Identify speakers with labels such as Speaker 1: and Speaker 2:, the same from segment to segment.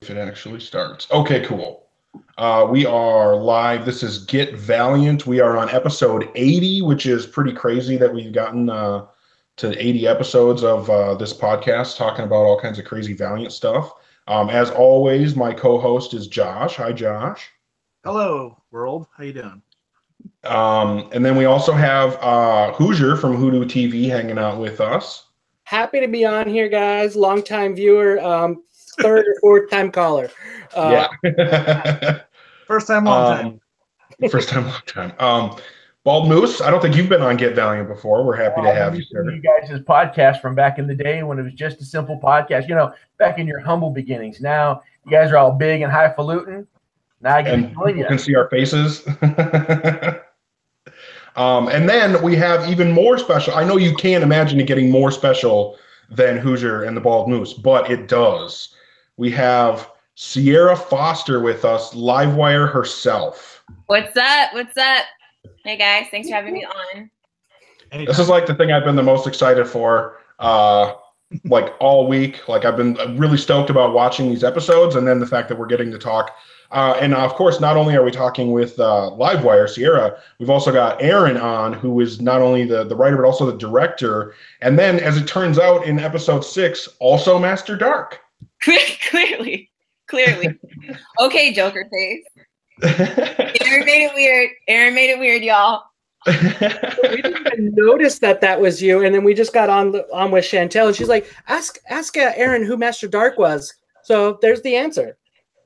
Speaker 1: If it actually starts. Okay, cool. We are live. This is Get Valiant. We are on episode 80, which is pretty crazy that we've gotten to 80 episodes of this podcast talking about all kinds of crazy Valiant stuff. As always, my co-host is Josh. Hi, Josh.
Speaker 2: Hello, world. How you doing?
Speaker 1: And then we also have Hoosier from Hoodoo TV hanging out with us.
Speaker 3: Happy to be on here, guys. Long-time viewer, third or fourth time caller.
Speaker 1: Yeah.
Speaker 2: First time, long time.
Speaker 1: First time, long time. Bald Moose, I don't think you've been on Get Valiant before. We're happy to have you, sir.
Speaker 4: You guys' podcast from back in the day when it was just a simple podcast, back in your humble beginnings. Now you guys are all big and highfalutin. Now I get to join you.
Speaker 1: You can see our faces. And then we have even more special. I know you can't imagine it getting more special than Hoosier and the Bald Moose, but it does. We have Ciera Foster with us, Livewire herself.
Speaker 5: What's up? What's up? Hey guys, thanks for having me on.
Speaker 2: Anytime.
Speaker 1: This is like the thing I've been the most excited for like all week. Like I've been really stoked about watching these episodes, and then the fact that we're getting to talk. And of course, not only are we talking with Livewire, Ciera, we've also got Aaron on, who is not only the writer, but also the director. And then, as it turns out, in episode 6, also Master Dark.
Speaker 5: Clearly. Okay, Joker face. Aaron made it weird, y'all.
Speaker 3: We didn't even notice that was you, and then we just got on with Chantel, and she's like, ask Aaron who Master Dark was. So there's the answer.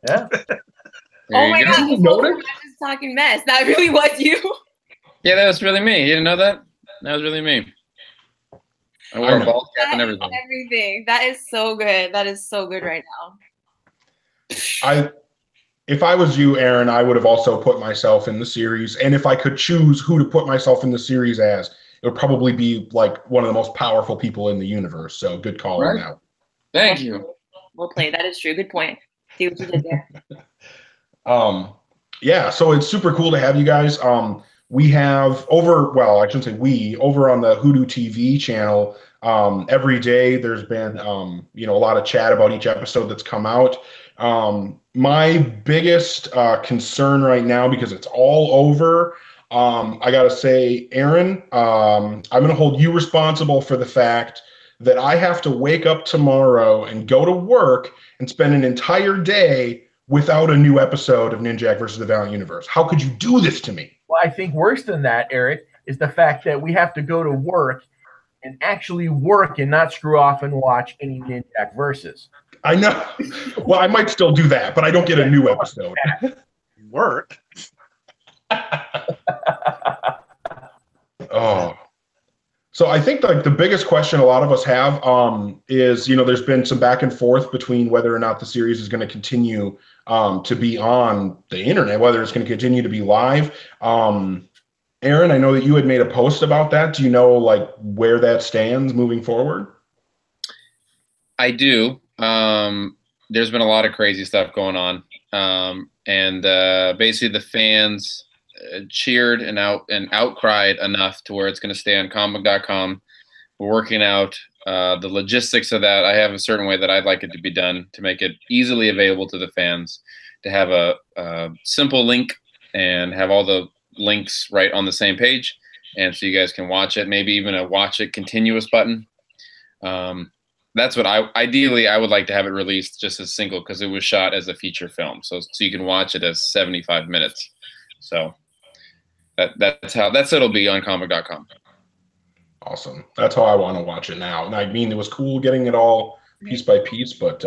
Speaker 4: Yeah.
Speaker 5: Oh my God, I was just talking mess. That really was you.
Speaker 6: Yeah, that was really me. You didn't know that? That was really me. I wore a ball cap and everything.
Speaker 5: Everything. That is so good. That is so good right now.
Speaker 1: If I was you, Aaron, I would have also put myself in the series. And if I could choose who to put myself in the series as, it would probably be like one of the most powerful people in the universe. So good call on that.
Speaker 6: Thank you.
Speaker 5: Well played. That is true. Good point. See what you did there.
Speaker 1: Yeah, so it's super cool to have you guys. We have over on the Hoodoo TV channel, every day there's been, a lot of chat about each episode that's come out. My biggest concern right now, because it's all over, I got to say, Aaron, I'm going to hold you responsible for the fact that I have to wake up tomorrow and go to work and spend an entire day without a new episode of Ninjak versus the Valiant Universe. How could you do this to me?
Speaker 4: Well, I think worse than that, Eric, is the fact that we have to go to work and actually work and not screw off and watch any Ninjak verses.
Speaker 1: I know. Well, I might still do that, but I don't get a new episode.
Speaker 2: Work.
Speaker 1: Oh. So I think like the biggest question a lot of us have is, there's been some back and forth between whether or not the series is going to continue to be on the internet, whether it's going to continue to be live. Aaron, I know that you had made a post about that. Do you know like where that stands moving forward?
Speaker 6: I do. There's been a lot of crazy stuff going on. And basically the fans cheered and outcried enough to where it's going to stay on comic.com. We're working out the logistics of that. I have a certain way that I'd like it to be done to make it easily available to the fans, to have a simple link and have all the links right on the same page, and so you guys can watch it, maybe even a watch it continuous button. That's what ideally I would like to have it released just as single, because it was shot as a feature film, so you can watch it as 75 minutes. So that's it'll be on comic.com.
Speaker 1: Awesome. That's how I want to watch it now. And I mean, it was cool getting it all piece by piece, but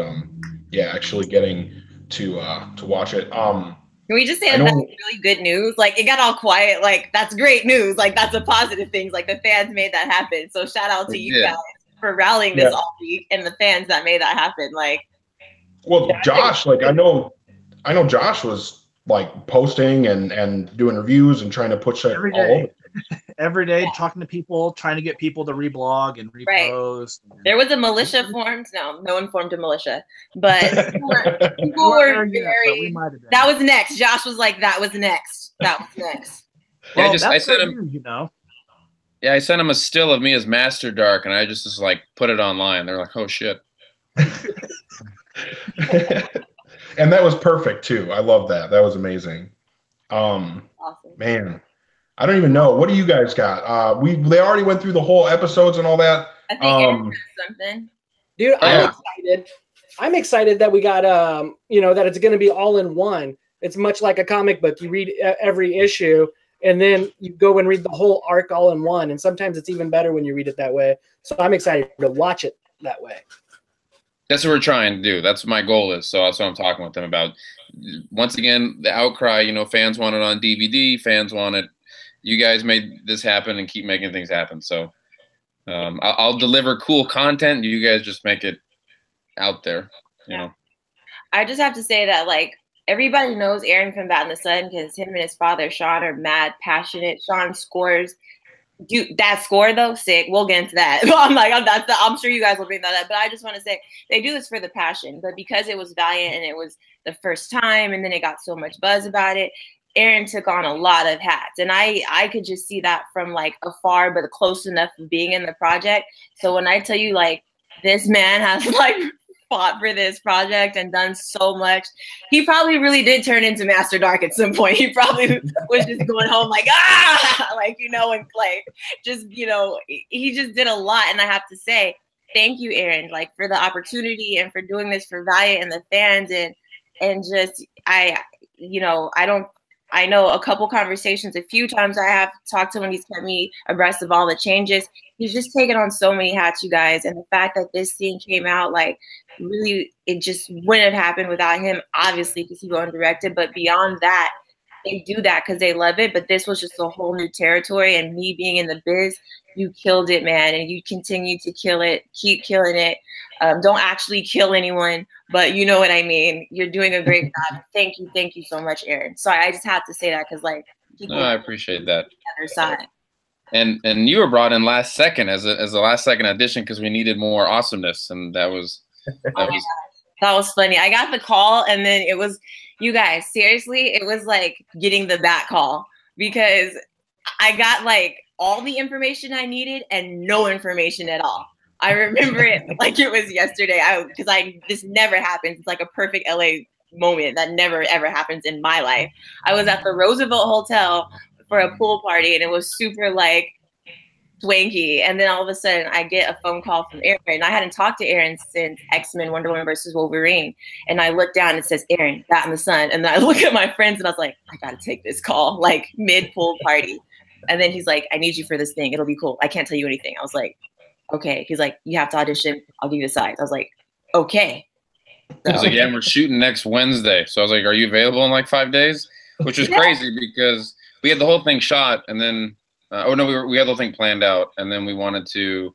Speaker 1: actually getting to watch it.
Speaker 5: Can we just say that's really good news? Like, it got all quiet. Like, that's great news. Like, that's a positive thing. Like, the fans made that happen. So shout out to you guys for rallying this all week, and the fans that made that happen. Like,
Speaker 1: well, Josh, like I know Josh was like posting and doing reviews and trying to push it
Speaker 2: every
Speaker 1: all
Speaker 2: day.
Speaker 1: over.
Speaker 2: Every day, talking to people, trying to get people to reblog and repost.
Speaker 5: Right. There was a militia formed. No one formed a militia, but people were very. That was next. Josh was like, "That was next. That was next."
Speaker 6: Well, I sent him.
Speaker 4: Yeah,
Speaker 6: I sent him a still of me as Master Dark, and I just like put it online. They're like, "Oh shit."
Speaker 1: and that was perfect too. I love that. That was amazing.
Speaker 5: Awesome.
Speaker 1: Man, I don't even know. What do you guys got? They already went through the whole episodes and all that.
Speaker 5: I think Aaron has something.
Speaker 3: Dude, I'm excited. I'm excited that we got that it's going to be all in one. It's much like a comic book. You read every issue and then you go and read the whole arc all in one. And sometimes it's even better when you read it that way. So I'm excited to watch it that way.
Speaker 6: That's what we're trying to do. That's what my goal is. So that's what I'm talking with them about. Once again, the outcry, fans want it on DVD, fans want it. You guys made this happen and keep making things happen. So I'll deliver cool content. You guys just make it out there,
Speaker 5: I just have to say that, everybody knows Aaron from Bat in the Sun because him and his father, Sean, are mad passionate. Sean scores. Dude, that score, though, sick. We'll get into that. I'm sure you guys will bring that up. But I just want to say they do this for the passion. But because it was Valiant and it was the first time and then it got so much buzz about it, Aaron took on a lot of hats. And I could just see that from, afar, but close enough of being in the project. So when I tell you, this man has, fought for this project and done so much. He probably really did turn into Master Dark at some point. He probably was just going home he just did a lot. And I have to say, thank you, Aaron, for the opportunity and for doing this for Valiant and the fans and just, I know a couple conversations, a few times I have talked to him and he's kept me abreast of all the changes. He's just taken on so many hats, you guys. And the fact that this scene came out, really, it just wouldn't have happened without him, obviously, because he wrote and directed. But beyond that, they do that because they love it. But this was just a whole new territory. And me being in the biz, you killed it, man. And you continue to kill it. Keep killing it. Don't actually kill anyone, but you know what I mean. You're doing a great job. Thank you so much, Aaron. Sorry, I just have to say that because
Speaker 6: I appreciate that.
Speaker 5: The other side.
Speaker 6: And you were brought in last second as a last second addition because we needed more awesomeness, and that was
Speaker 5: funny. I got the call, and then it was, you guys, seriously, it was like getting the bat call because I got all the information I needed and no information at all. I remember it like it was yesterday. This never happens. It's like a perfect LA moment that never ever happens in my life. I was at the Roosevelt Hotel for a pool party and it was super swanky. And then all of a sudden I get a phone call from Aaron. I hadn't talked to Aaron since X-Men Wonder Woman versus Wolverine. And I look down and it says Aaron, Bat in the Sun. And then I look at my friends and I was like, I gotta take this call, mid pool party. And then he's like, I need you for this thing. It'll be cool. I can't tell you anything. I was like, okay. He's like, you have to audition. I'll give you the size. I was like, okay.
Speaker 6: I was like, yeah, we're shooting next Wednesday. So I was like, are you available in 5 days? Which was crazy because we had the whole thing shot and then, we had the whole thing planned out. And then we wanted to,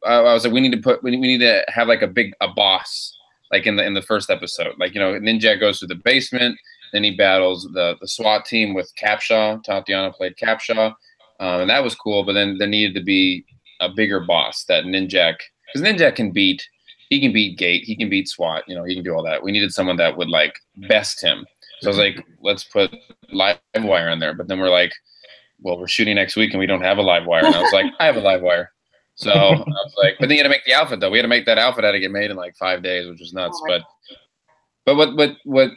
Speaker 6: I was like, we need to have a boss, in the first episode. Ninjak goes to the basement, then he battles the SWAT team with Capshaw. Tatiana played Capshaw. And that was cool. But then there needed to be a bigger boss that Ninjak, because Ninjak can beat Gate, he can beat SWAT, he can do all that. We needed someone that would best him. So I was like, let's put Livewire in there. But then we're like, well, we're shooting next week and we don't have a Livewire. And I was like, I have a Livewire. So I was like, but then you had to make the outfit though. We had to make that outfit had to get made in 5 days, which was nuts. But what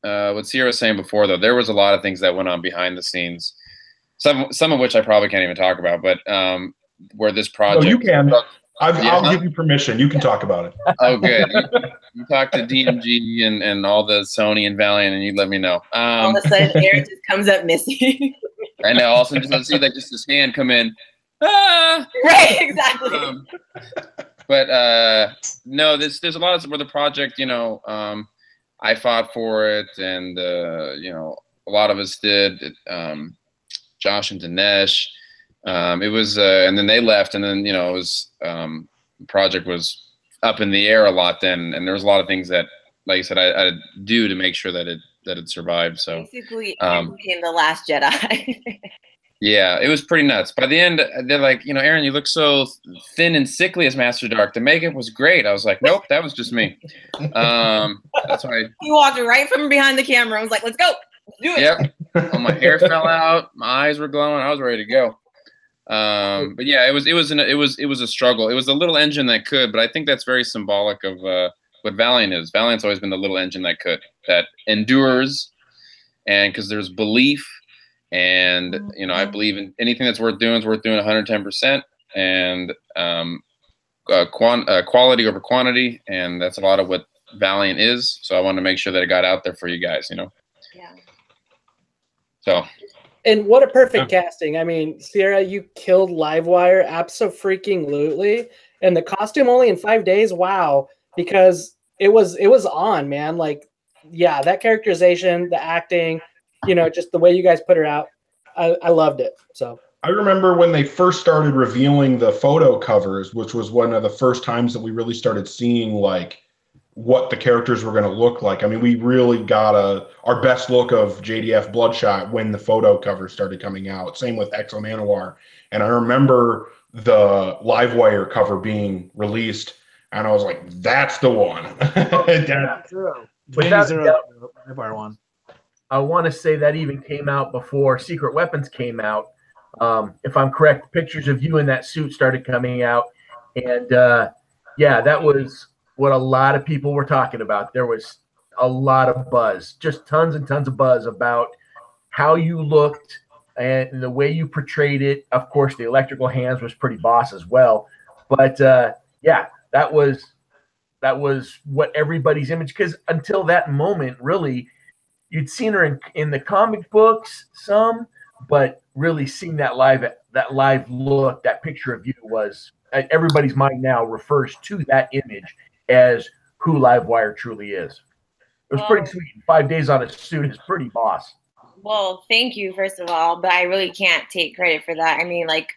Speaker 6: Ciera was saying before though, there was a lot of things that went on behind the scenes. Some of which I probably can't even talk about, but where this project.
Speaker 1: No, you can. I'll give you permission. You can talk about it.
Speaker 6: Oh, good. You talk to DMG and all the Sony and Valiant, and you let me know.
Speaker 5: All of a sudden, Aaron just comes up missing.
Speaker 6: I know. All of a sudden, just see just his hand come in.
Speaker 5: Ah! Right, exactly.
Speaker 6: No, there's a lot of where the project, I fought for it, and a lot of us did. Josh and Dinesh. It was, and then they left, and then it was the project was up in the air a lot then, and there was a lot of things that, like I said, I'd do to make sure that it survived. So
Speaker 5: basically, it became the Last Jedi.
Speaker 6: Yeah, it was pretty nuts. By the end, they're like, Aaron, you look so thin and sickly as Master Dark. The makeup was great. I was like, nope, that was just me. That's why
Speaker 5: he walked right from behind the camera. I was like, let's go. Let's do it.
Speaker 6: Yep. My hair fell out. My eyes were glowing. I was ready to go. But yeah, it was a struggle. It was a little engine that could, but I think that's very symbolic of Valiant is. Valiant's always been the little engine that endures, and because there's belief, and I believe in anything that's worth doing is worth doing 110%, and quality over quantity, and that's a lot of what Valiant is. So I wanted to make sure that it got out there for you guys.
Speaker 5: Yeah.
Speaker 6: So.
Speaker 3: And what a perfect casting. I mean, Ciera, you killed Livewire abso-freaking-lutely. And the costume only in 5 days, wow. Because it was on, man. Like, yeah, that characterization, the acting, just the way you guys put her out, I loved it. So
Speaker 1: I remember when they first started revealing the photo covers, which was one of the first times that we really started seeing like what the characters were going to look like. I mean, we really got our best look of JDF Bloodshot when the photo covers started coming out. Same with Exo Manowar. And I remember the Livewire cover being released, and I was like, that's the one.
Speaker 2: Livewire one.
Speaker 4: I want to say that even came out before Secret Weapons came out. If I'm correct, pictures of you in that suit started coming out. And yeah, that was what a lot of people were talking about. There was a lot of buzz, just tons and tons of buzz about how you looked and the way you portrayed it. Of course, the electrical hands was pretty boss as well. But yeah, that was what everybody's image, because until that moment, really, you'd seen her in the comic books some, but really seeing that live look, that picture of you was, everybody's mind now refers to that image as who Livewire truly is. It was pretty sweet. 5 days on a suit is pretty boss.
Speaker 5: Well, thank you, first of all, but I really can't take credit for that. I mean, like,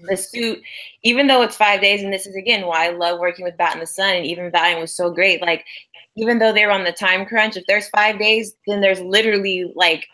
Speaker 5: the suit, even though it's 5 days, and this is, again, why I love working with Bat in the Sun, and even Valiant was so great. Like, even though they were on the time crunch, if there's 5 days, then there's literally, like,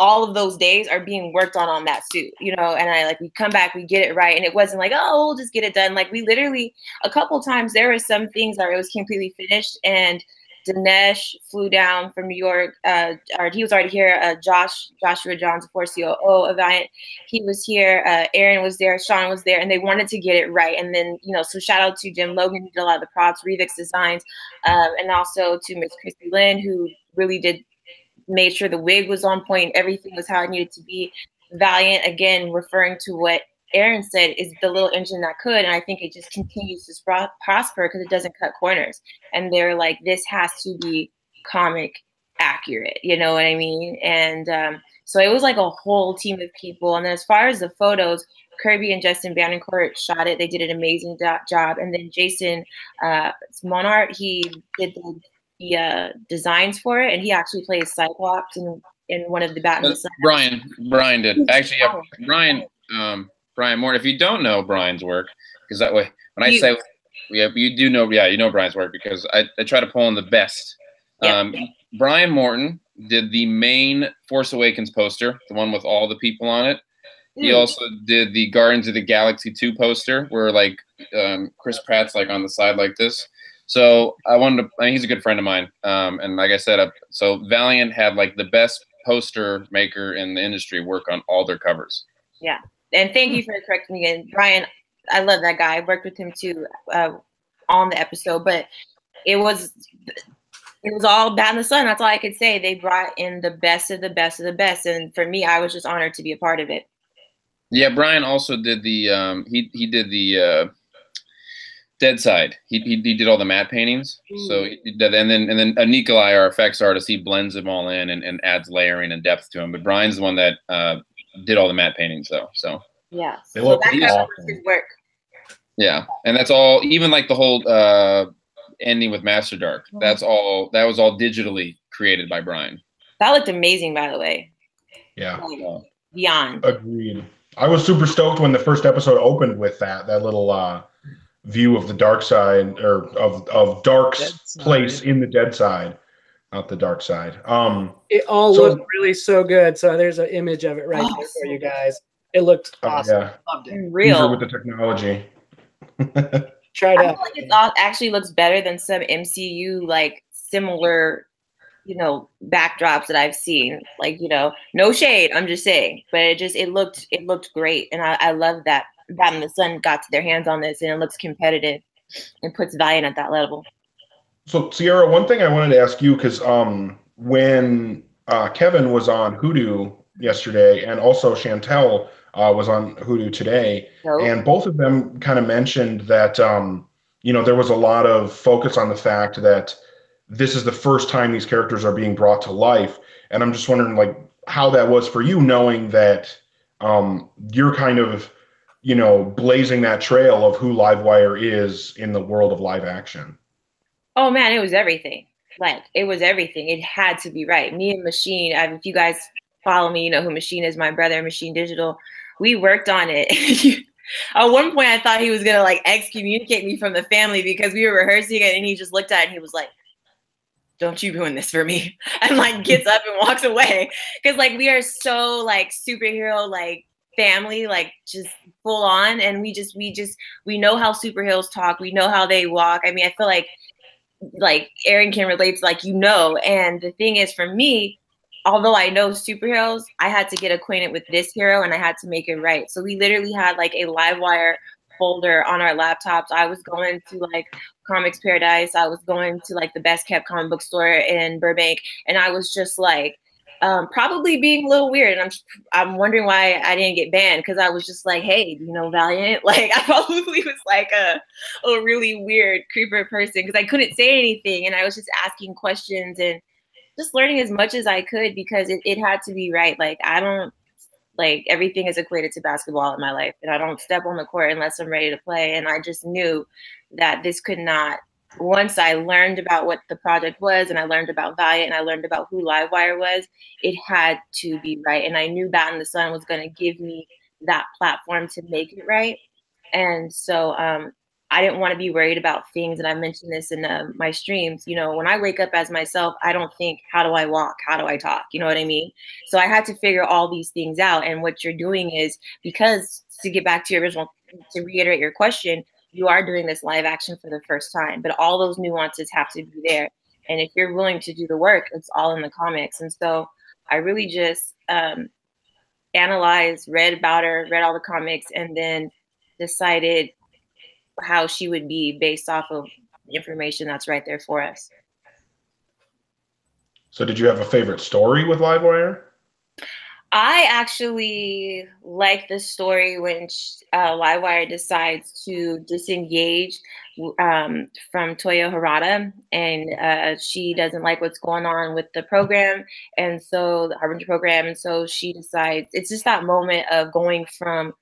Speaker 5: all of those days are being worked on that suit, and we come back, we get it right. And it wasn't like, oh, we'll just get it done. Like, we literally, a couple times, there were some things that it was completely finished, and Dinesh flew down from New York, or he was already here. Joshua Johns, before COO of Valiant, he was here. Aaron was there, Sean was there, and they wanted to get it right. And then, so shout out to Jim Logan, who did a lot of the props, Revix Designs, and also to Miss Christy Lynn, who really made sure the wig was on point, everything was how it needed to be. Valiant, again, referring to what Aaron said, is the little engine that could, and I think it just continues to prosper because it doesn't cut corners. And they're like, this has to be comic accurate, you know what I mean? And so it was like a whole team of people. And then as far as the photos, Kirby and Justin Bandencourt shot it. They did an amazing job. And then Jason Monart, he did the designs for it, and he actually plays Cyclops in one of the Batman.
Speaker 6: Brian did actually. Yeah, Brian Moore. If you don't know Brian's work, because that way when I say you do know, you know Brian's work, because I try to pull in the best. Yep. Brian Morton did the main Force Awakens poster, the one with all the people on it. He also did the Guardians of the Galaxy 2 poster, where like Chris Pratt's like on the side like this. So I wanted to. He's a good friend of mine, and like I said, so Valiant had like the best poster maker in the industry work on all their covers.
Speaker 5: Yeah, and thank you for correcting me again, Brian. I love that guy. I worked with him too on the episode, but it was all Bat in the Sun. That's all I could say. They brought in the best of the best of the best, and for me, I was just honored to be a part of it.
Speaker 6: Yeah, Brian also did the he did the Dead Side. He did all the matte paintings. So and then Nikolai, our effects artist, he blends them all in and adds layering and depth to them. But Brian's the one that did all the matte paintings though. So
Speaker 5: yeah, so that was his work.
Speaker 6: Yeah, and that's all. Even like the whole ending with Master Dark. That was all digitally created by Brian.
Speaker 5: That looked amazing, by the way.
Speaker 1: Yeah.
Speaker 5: Beyond.
Speaker 1: Agreed. I was super stoked when the first episode opened with that little view of the dark side, or of Dark's place in the dead side, not the dark side.
Speaker 3: It all looked really so good. So there's an image of it right there for you guys. It looked awesome.
Speaker 1: Yeah.
Speaker 3: Loved it.
Speaker 5: Real
Speaker 1: with the technology.
Speaker 3: Try it out.
Speaker 5: I feel like it actually looks better than some MCU like similar, backdrops that I've seen. Like, no shade, I'm just saying, but it looked great, and I love that Bat in the Sun got their hands on this, and it looks competitive. and puts Valiant at that level.
Speaker 1: So Ciera, one thing I wanted to ask you, because when Kevin was on Hoodoo yesterday, and also Chantel was on Hoodoo today, and both of them kind of mentioned that there was a lot of focus on the fact that this is the first time these characters are being brought to life, and I'm just wondering like how that was for you, knowing that you're kind of blazing that trail of who Livewire is in the world of live action.
Speaker 5: Oh man, it was everything. Like, it was everything. It had to be right. Me and Machine, if you guys follow me, you know who Machine is, my brother, Machine Digital. We worked on it. At one point, I thought he was going to, like, excommunicate me from the family because we were rehearsing it, and he just looked at it, and he was like, don't you ruin this for me. And, like, gets up and walks away. Because, like, we are so, like, superhero, like, family, like, just full on. And we know how superheroes talk. We know how they walk. I mean, I feel like Aaron can relate to, like, and the thing is, for me, although I know superheroes, I had to get acquainted with this hero and I had to make it right. So we literally had like a Livewire folder on our laptops. I was going to like Comics Paradise. I was going to like the best kept comic book store in Burbank. And I was just like, probably being a little weird. And I'm wondering why I didn't get banned, because I was just like, hey, Valiant? Like, I probably was like a really weird creeper person because I couldn't say anything. And I was just asking questions and just learning as much as I could because it had to be right. Like, I don't, like, everything is equated to basketball in my life. And I don't step on the court unless I'm ready to play. And I just knew that this could not. Once I learned about what the project was and I learned about Valiant and I learned about who Livewire was, it had to be right. And I knew Bat in the Sun was going to give me that platform to make it right. And so I didn't want to be worried about things. And I mentioned this in my streams. When I wake up as myself, I don't think, how do I walk? How do I talk? You know what I mean? So I had to figure all these things out. And what you're doing is, because to get back to your original, to reiterate your question, you are doing this live action for the first time, but all those nuances have to be there. And if you're willing to do the work, it's all in the comics. And so I really just analyzed, read about her, read all the comics, and then decided how she would be based off of the information that's right there for us.
Speaker 1: So did you have a favorite story with Livewire?
Speaker 5: I actually like the story when Livewire decides to disengage from Toyo Harada, and she doesn't like what's going on with the program, and so the Harbinger program, and so she decides, it's just that moment of going from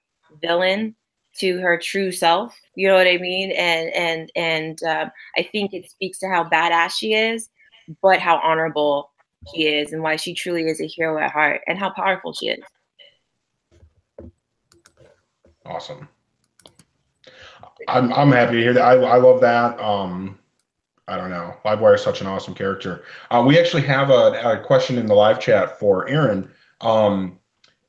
Speaker 5: villain to her true self, you know what I mean? And I think it speaks to how badass she is, but how honorable she is, and why she truly is a hero at heart, and how powerful she is.
Speaker 1: Awesome. I'm happy to hear that. I love that. I don't know. Livewire is such an awesome character. We actually have a question in the live chat for Aaron. Kind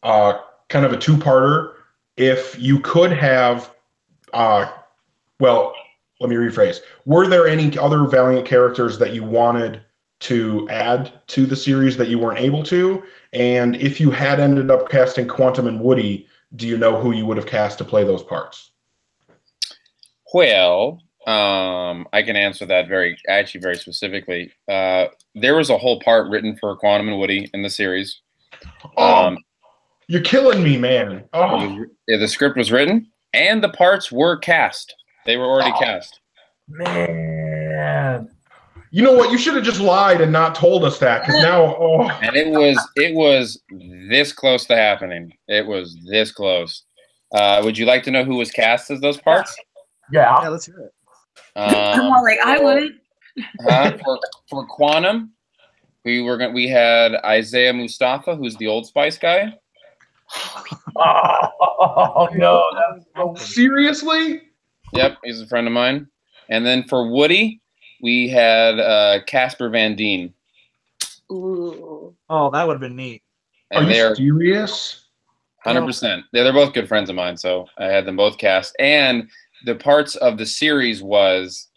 Speaker 1: of a two-parter. If you could have, well, let me rephrase. Were there any other Valiant characters that you wanted to add to the series that you weren't able to? And if you had ended up casting Quantum and Woody, do you know who you would have cast to play those parts?
Speaker 6: Well, I can answer that very specifically. There was a whole part written for Quantum and Woody in the series.
Speaker 1: You're killing me, man.
Speaker 6: The script was written and the parts were cast. They were already cast.
Speaker 4: Man.
Speaker 1: You know what? You should have just lied and not told us that, because now,
Speaker 6: And it was this close to happening. It was this close. Would you like to know who was cast as those parts?
Speaker 2: Yeah, let's hear it.
Speaker 5: I'm all like, I would.
Speaker 6: For Quantum, we had Isaiah Mustafa, who's the Old Spice guy.
Speaker 4: Oh no!
Speaker 1: Seriously?
Speaker 6: Yep, he's a friend of mine. And then for Woody, we had Casper Van Dien.
Speaker 5: Ooh.
Speaker 2: Oh, that would have been neat.
Speaker 6: And
Speaker 1: Are you serious?
Speaker 6: 100%. They're both good friends of mine, so I had them both cast. And the parts of the series was,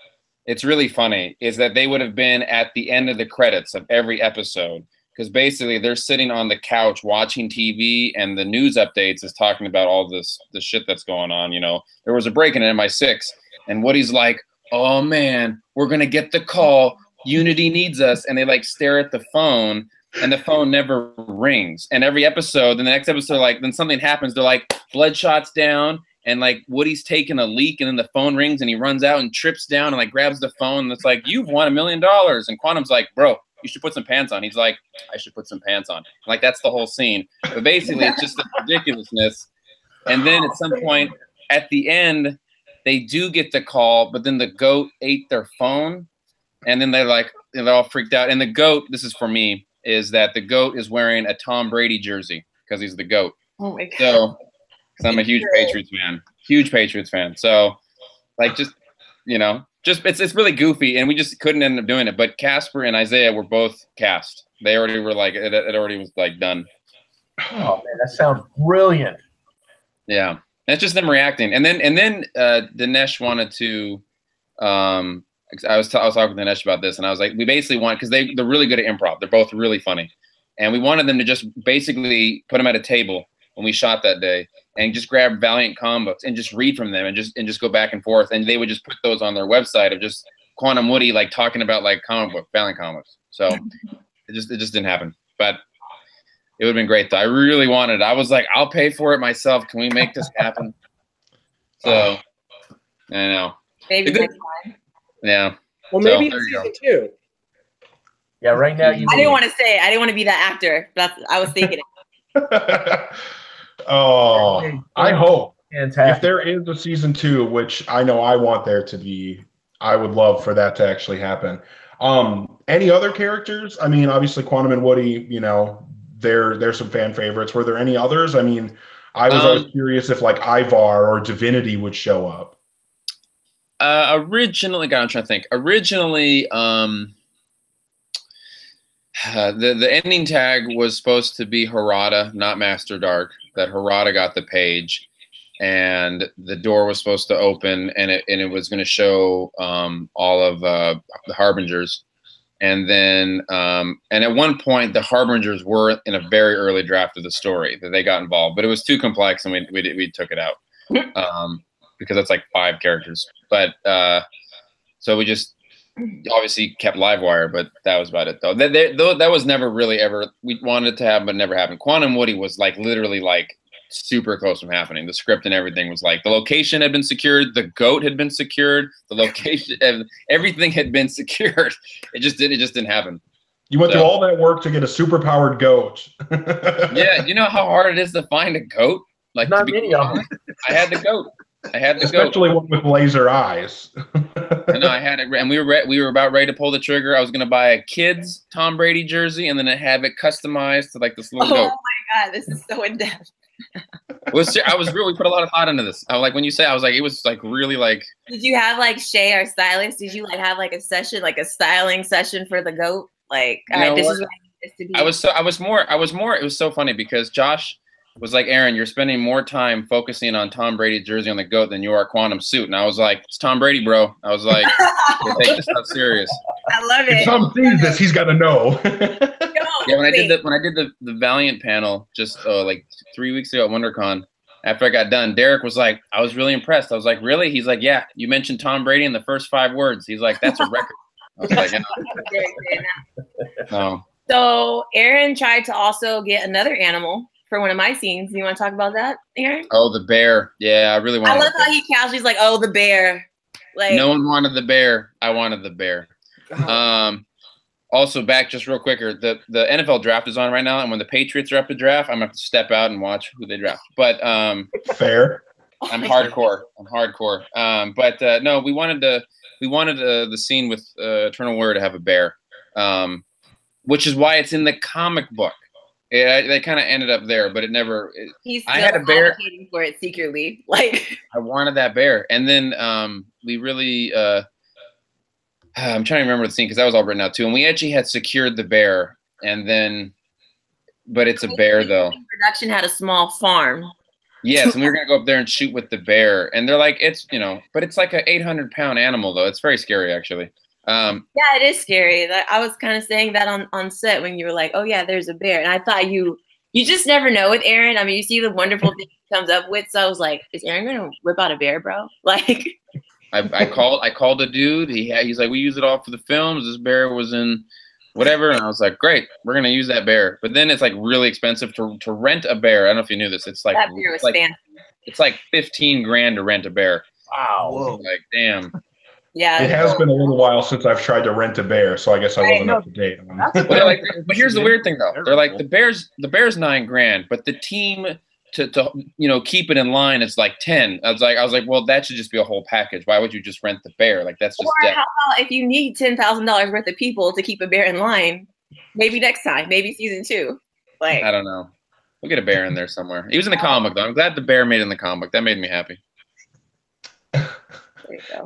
Speaker 6: it's really funny, is that they would have been at the end of the credits of every episode. Because basically they're sitting on the couch watching TV, and the news updates is talking about all the shit that's going on. There was a break in MI6, and Woody's like, oh man, we're gonna get the call. Unity needs us, and they like stare at the phone, and the phone never rings. And every episode, then the next episode, like then something happens. They're like Bloodshot's down, and like Woody's taking a leak, and then the phone rings, and he runs out and trips down and like grabs the phone, and it's like, you've won $1 million. And Quantum's like, bro, you should put some pants on. He's like, I should put some pants on. Like that's the whole scene. But basically, it's just the ridiculousness. And then at some point at the end, they do get the call, but then the goat ate their phone. And then they're all freaked out. And the goat, this is for me, is that the goat is wearing a Tom Brady jersey because he's the goat.
Speaker 5: Oh my God.
Speaker 6: So, because I'm a huge Patriots fan. So, like, just, you know, it's really goofy, and we just couldn't end up doing it. But Casper and Isaiah were both cast. They already were like, it already was like done.
Speaker 4: Oh man, that sounds brilliant.
Speaker 6: Yeah, and it's just them reacting, and then Dinesh wanted to. I was talking with Dinesh about this, and I was like, we basically want, because they're really good at improv. They're both really funny, and we wanted them to just basically put them at a table when we shot that day, and just grab Valiant comic books and just read from them, and just go back and forth, and they would just put those on their website of just Quantum Woody like talking about like Valiant comics. So it just didn't happen, but it would have been great though. I really wanted it. I was like, I'll pay for it myself. Can we make this happen? So I know.
Speaker 5: Maybe next time.
Speaker 6: Yeah.
Speaker 3: Well, maybe in season 2.
Speaker 4: Yeah, right now
Speaker 5: I didn't want to say it. I didn't want to be that actor. I was thinking it.
Speaker 1: Oh, I hope.
Speaker 4: Fantastic.
Speaker 1: If there is a season 2, which I know I want there to be, I would love for that to actually happen. Any other characters? I mean, obviously Quantum and Woody, you know, they're some fan favorites. Were there any others? I mean, I was always curious if like Ivar or Divinity would show up.
Speaker 6: Originally, God, I'm trying to think. Originally, the ending tag was supposed to be Harada, not Master Dark. That Harada got the page, and the door was supposed to open, and it was going to show all of the Harbingers, and then and at one point the Harbingers were in a very early draft of the story that they got involved, but it was too complex, and we took it out because it's like 5 characters. But so we just obviously kept Livewire, but that was about it though. That was never really ever, we wanted it to happen, but never happened. Quantum Woody was like literally like super close from happening. The script and everything was like, the location had been secured, the goat had been secured, the location, everything had been secured. It just didn't happen.
Speaker 1: You went through all that work to get a superpowered goat.
Speaker 6: Yeah, you know how hard it is to find a goat? Like,
Speaker 4: not many of them.
Speaker 6: I had the goat.
Speaker 1: Especially one with laser eyes.
Speaker 6: I know, I had it, and we were about ready to pull the trigger. I was gonna buy a kid's Tom Brady jersey and then have it customized to like this little goat.
Speaker 5: Oh my God, this is so in depth.
Speaker 6: We put a lot of thought into this. I like when you say, I was like, it was like really like. Did
Speaker 5: you have like Shay, our stylist? Did you like have like a session, like a styling session for the goat? Like, all right, this is what it needs to be.
Speaker 6: I was more. It was so funny because Josh was like, Aaron, you're spending more time focusing on Tom Brady's jersey on the goat than you are Quantum suit. And I was like, it's Tom Brady, bro. I was like, take this stuff serious.
Speaker 5: I love it.
Speaker 1: If Tom sees this, he's got to know.
Speaker 6: Yeah, when I did the Valiant panel just like 3 weeks ago at WonderCon, after I got done, Derek was like, I was really impressed. I was like, really? He's like, yeah, you mentioned Tom Brady in the first 5 words. He's like, that's a record. I was like, no.
Speaker 5: So Aaron tried to also get another animal for one of my scenes. You want to talk about that, Aaron?
Speaker 6: Oh, the bear. Yeah, I really wanted.
Speaker 5: I love how he casually's like, oh, the bear. Like,
Speaker 6: no one wanted the bear. I wanted the bear. Also, back just real quicker, the NFL draft is on right now, and when the Patriots are up to draft, I'm gonna have to step out and watch who they draft. But
Speaker 1: fair.
Speaker 6: I'm hardcore. But no, we wanted the scene with Eternal Warrior to have a bear, which is why it's in the comic book. They kind of ended up there, but it never. I had a bear
Speaker 5: advocating for it secretly. Like,
Speaker 6: I wanted that bear, and then we really. I'm trying to remember the scene because that was all written out too, and we actually had secured the bear, and then, but it's a bear though.
Speaker 5: Production had a small farm.
Speaker 6: Yes, and we were gonna go up there and shoot with the bear, and they're like, it's but it's like an 800-pound animal though. It's very scary actually.
Speaker 5: Yeah, it is scary. I was kind of saying that on set when you were like, oh yeah, there's a bear. And I thought you just never know with Aaron. I mean, you see the wonderful thing he comes up with. So I was like, is Aaron going to whip out a bear, bro? Like,
Speaker 6: I called a dude. He's like, we use it all for the films. This bear was in whatever, and I was like, great, we're gonna use that bear. But then it's like really expensive to rent a bear. I don't know if you knew this. It's like
Speaker 5: that bear was fancy.
Speaker 6: It's like $15,000 to rent a bear.
Speaker 4: Wow.
Speaker 6: Whoa. Like, damn.
Speaker 5: Yeah.
Speaker 1: It has been a little while since I've tried to rent a bear, so I guess I wasn't up to date.
Speaker 6: But here's the weird thing, though. They're like, the bear's $9,000, but the team to keep it in line, it's like 10. I was like, well, that should just be a whole package. Why would you just rent the bear? Like, that's just
Speaker 5: how about if you need $10,000 worth of people to keep a bear in line, maybe next time, maybe season 2. Like,
Speaker 6: I don't know. We'll get a bear in there somewhere. He was in the comic though. I'm glad the bear made it in the comic. That made me happy.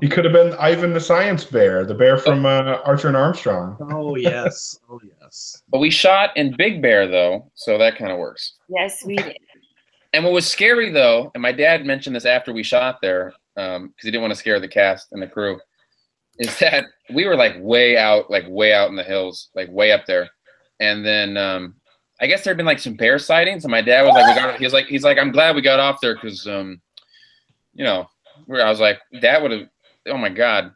Speaker 1: He could have been Ivan the Science Bear, the bear from Archer and Armstrong.
Speaker 2: Oh yes, oh yes.
Speaker 6: But we shot in Big Bear though, so that kind of works.
Speaker 5: Yes, we did.
Speaker 6: And what was scary though, and my dad mentioned this after we shot there, because he didn't want to scare the cast and the crew, is that we were like way out in the hills, like way up there, and then I guess there had been like some bear sightings, and my dad was like, he's like, I'm glad we got off there because I was like, that would have, oh my God,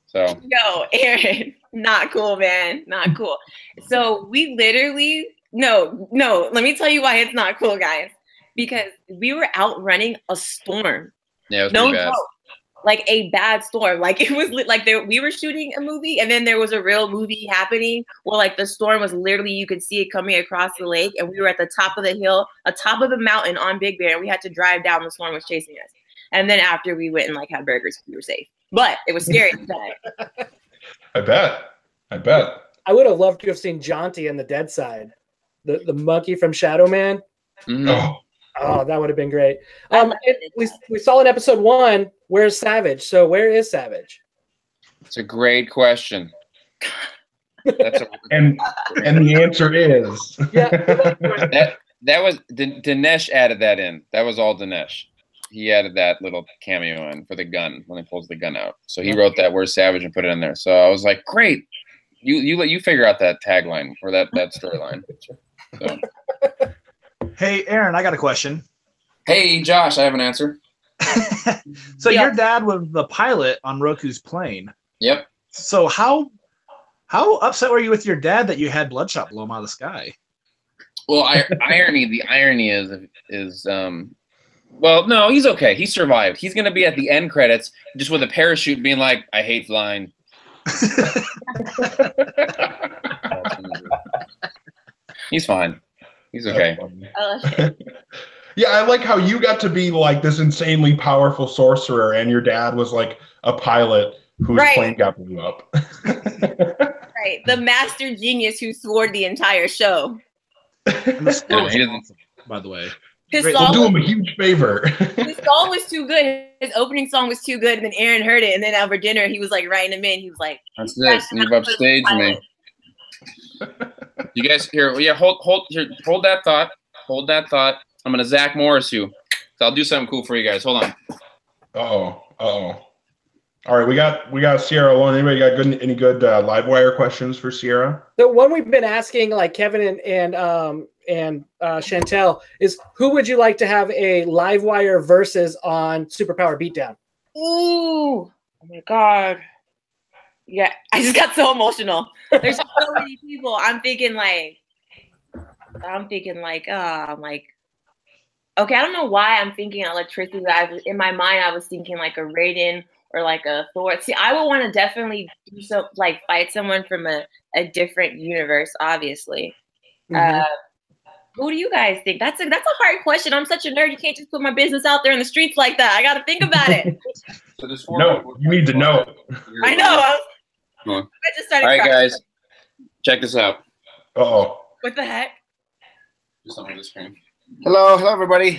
Speaker 6: so.
Speaker 5: Yo, Aaron, not cool, man, not cool. So we literally. No, let me tell you why it's not cool, guys. Because we were out running a storm.
Speaker 6: Yeah, it was pretty bad.
Speaker 5: Like a bad storm. Like it was like we were shooting a movie and then there was a real movie happening where like the storm was literally, you could see it coming across the lake, and we were at the top of the hill, top of the mountain on Big Bear, and we had to drive down. The storm was chasing us. And then after we went and like had burgers, we were safe. But it was scary.
Speaker 1: I bet.
Speaker 3: I would have loved to have seen Jaunty in the Dead Side. The monkey from Shadow Man.
Speaker 6: Mm-hmm.
Speaker 3: Oh, that would have been great. We saw in episode 1, where's Savage? So where is Savage?
Speaker 6: It's a great question.
Speaker 1: And the answer is
Speaker 6: that was Dinesh added that in. That was all Dinesh. He added that little cameo in for the gun when he pulls the gun out. So he wrote that where's Savage and put it in there. So I was like, great. You figure out that tagline or that storyline. So.
Speaker 2: Hey, Aaron, I got a question.
Speaker 6: Hey, Josh, I have an answer.
Speaker 2: So your dad was the pilot on Roku's plane.
Speaker 6: Yep.
Speaker 2: So how upset were you with your dad that you had Bloodshot blow him out of the sky?
Speaker 6: Well, the irony is well, no, he's okay. He survived. He's going to be at the end credits just with a parachute being like, I hate flying. He's fine. He's okay.
Speaker 1: Yeah, I like how you got to be like this insanely powerful sorcerer, and your dad was like a pilot whose plane got blew up.
Speaker 5: Right, the master genius who thwarted the entire show.
Speaker 2: And the score was awesome, by the way.
Speaker 1: We'll do him a huge favor.
Speaker 5: His song was too good. His opening song was too good, and then Aaron heard it, and then over dinner he was like writing him in. He was like,
Speaker 6: "That's this. You've upstaged me." You guys here? Yeah, hold that thought. Hold that thought. I'm gonna Zach Morris you. So I'll do something cool for you guys. Hold on.
Speaker 1: Uh oh. All right, we got Ciera alone. Anybody got any good Livewire questions for Ciera?
Speaker 3: The one we've been asking, like Kevin and Chantel, is who would you like to have a Livewire versus on Superpower Beatdown?
Speaker 5: Ooh, oh my God. Yeah, I just got so emotional. There's so many people. I'm thinking like, okay, I don't know why I'm thinking electricity. In my mind, I was thinking like a Raiden or like a Thor. See, I would want to definitely do so, like fight someone from a different universe, obviously. Mm-hmm. Who do you guys think? That's a hard question. I'm such a nerd. You can't just put my business out there in the streets like that. I got to think about it.
Speaker 1: No, you need to know.
Speaker 5: I know. I just started.
Speaker 6: All right, guys, check this out.
Speaker 1: Uh-oh.
Speaker 5: What the heck?
Speaker 6: Just on the screen. Hello, everybody.
Speaker 5: Woo!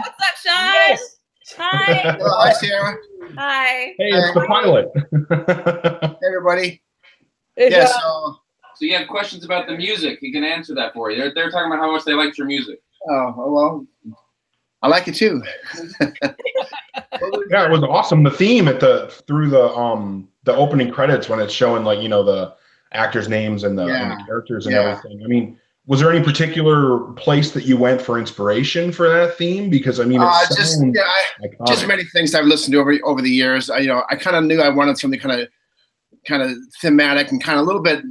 Speaker 5: What's up, Sean? Yes. Hi.
Speaker 6: Hello, hi, Ciera.
Speaker 5: Hi.
Speaker 1: Hey, it's the pilot.
Speaker 6: Hey, everybody.
Speaker 3: Hey,
Speaker 6: yeah, so you have questions about the music. He can answer that for you. They're talking about how much they liked your music.
Speaker 7: Oh, well, I like it too.
Speaker 1: Yeah, it was awesome. The theme through the opening credits when it's showing like the actors' names and the characters and everything. I mean, Was there any particular place that you went for inspiration for that theme? Because I mean,
Speaker 7: just many things I've listened to over the years. I kind of knew I wanted something kind of thematic and kind of a little bit,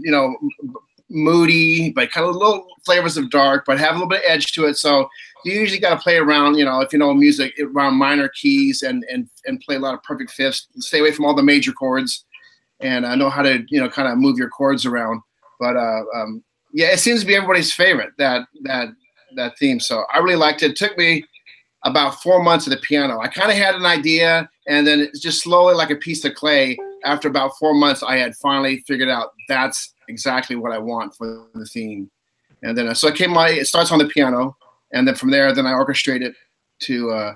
Speaker 7: moody, but kind of little flavors of dark, but have a little bit of edge to it. So you usually got to play around, if you know music, around minor keys and play a lot of perfect fifths. Stay away from all the major chords, and know how to kind of move your chords around. But yeah, it seems to be everybody's favorite, that theme. So I really liked it. It took me about 4 months at the piano. I kind of had an idea, and then it's just slowly, like a piece of clay, after about 4 months, I had finally figured out that's exactly what I want for the theme. And then so it starts on the piano, and then from there, then I orchestrate it to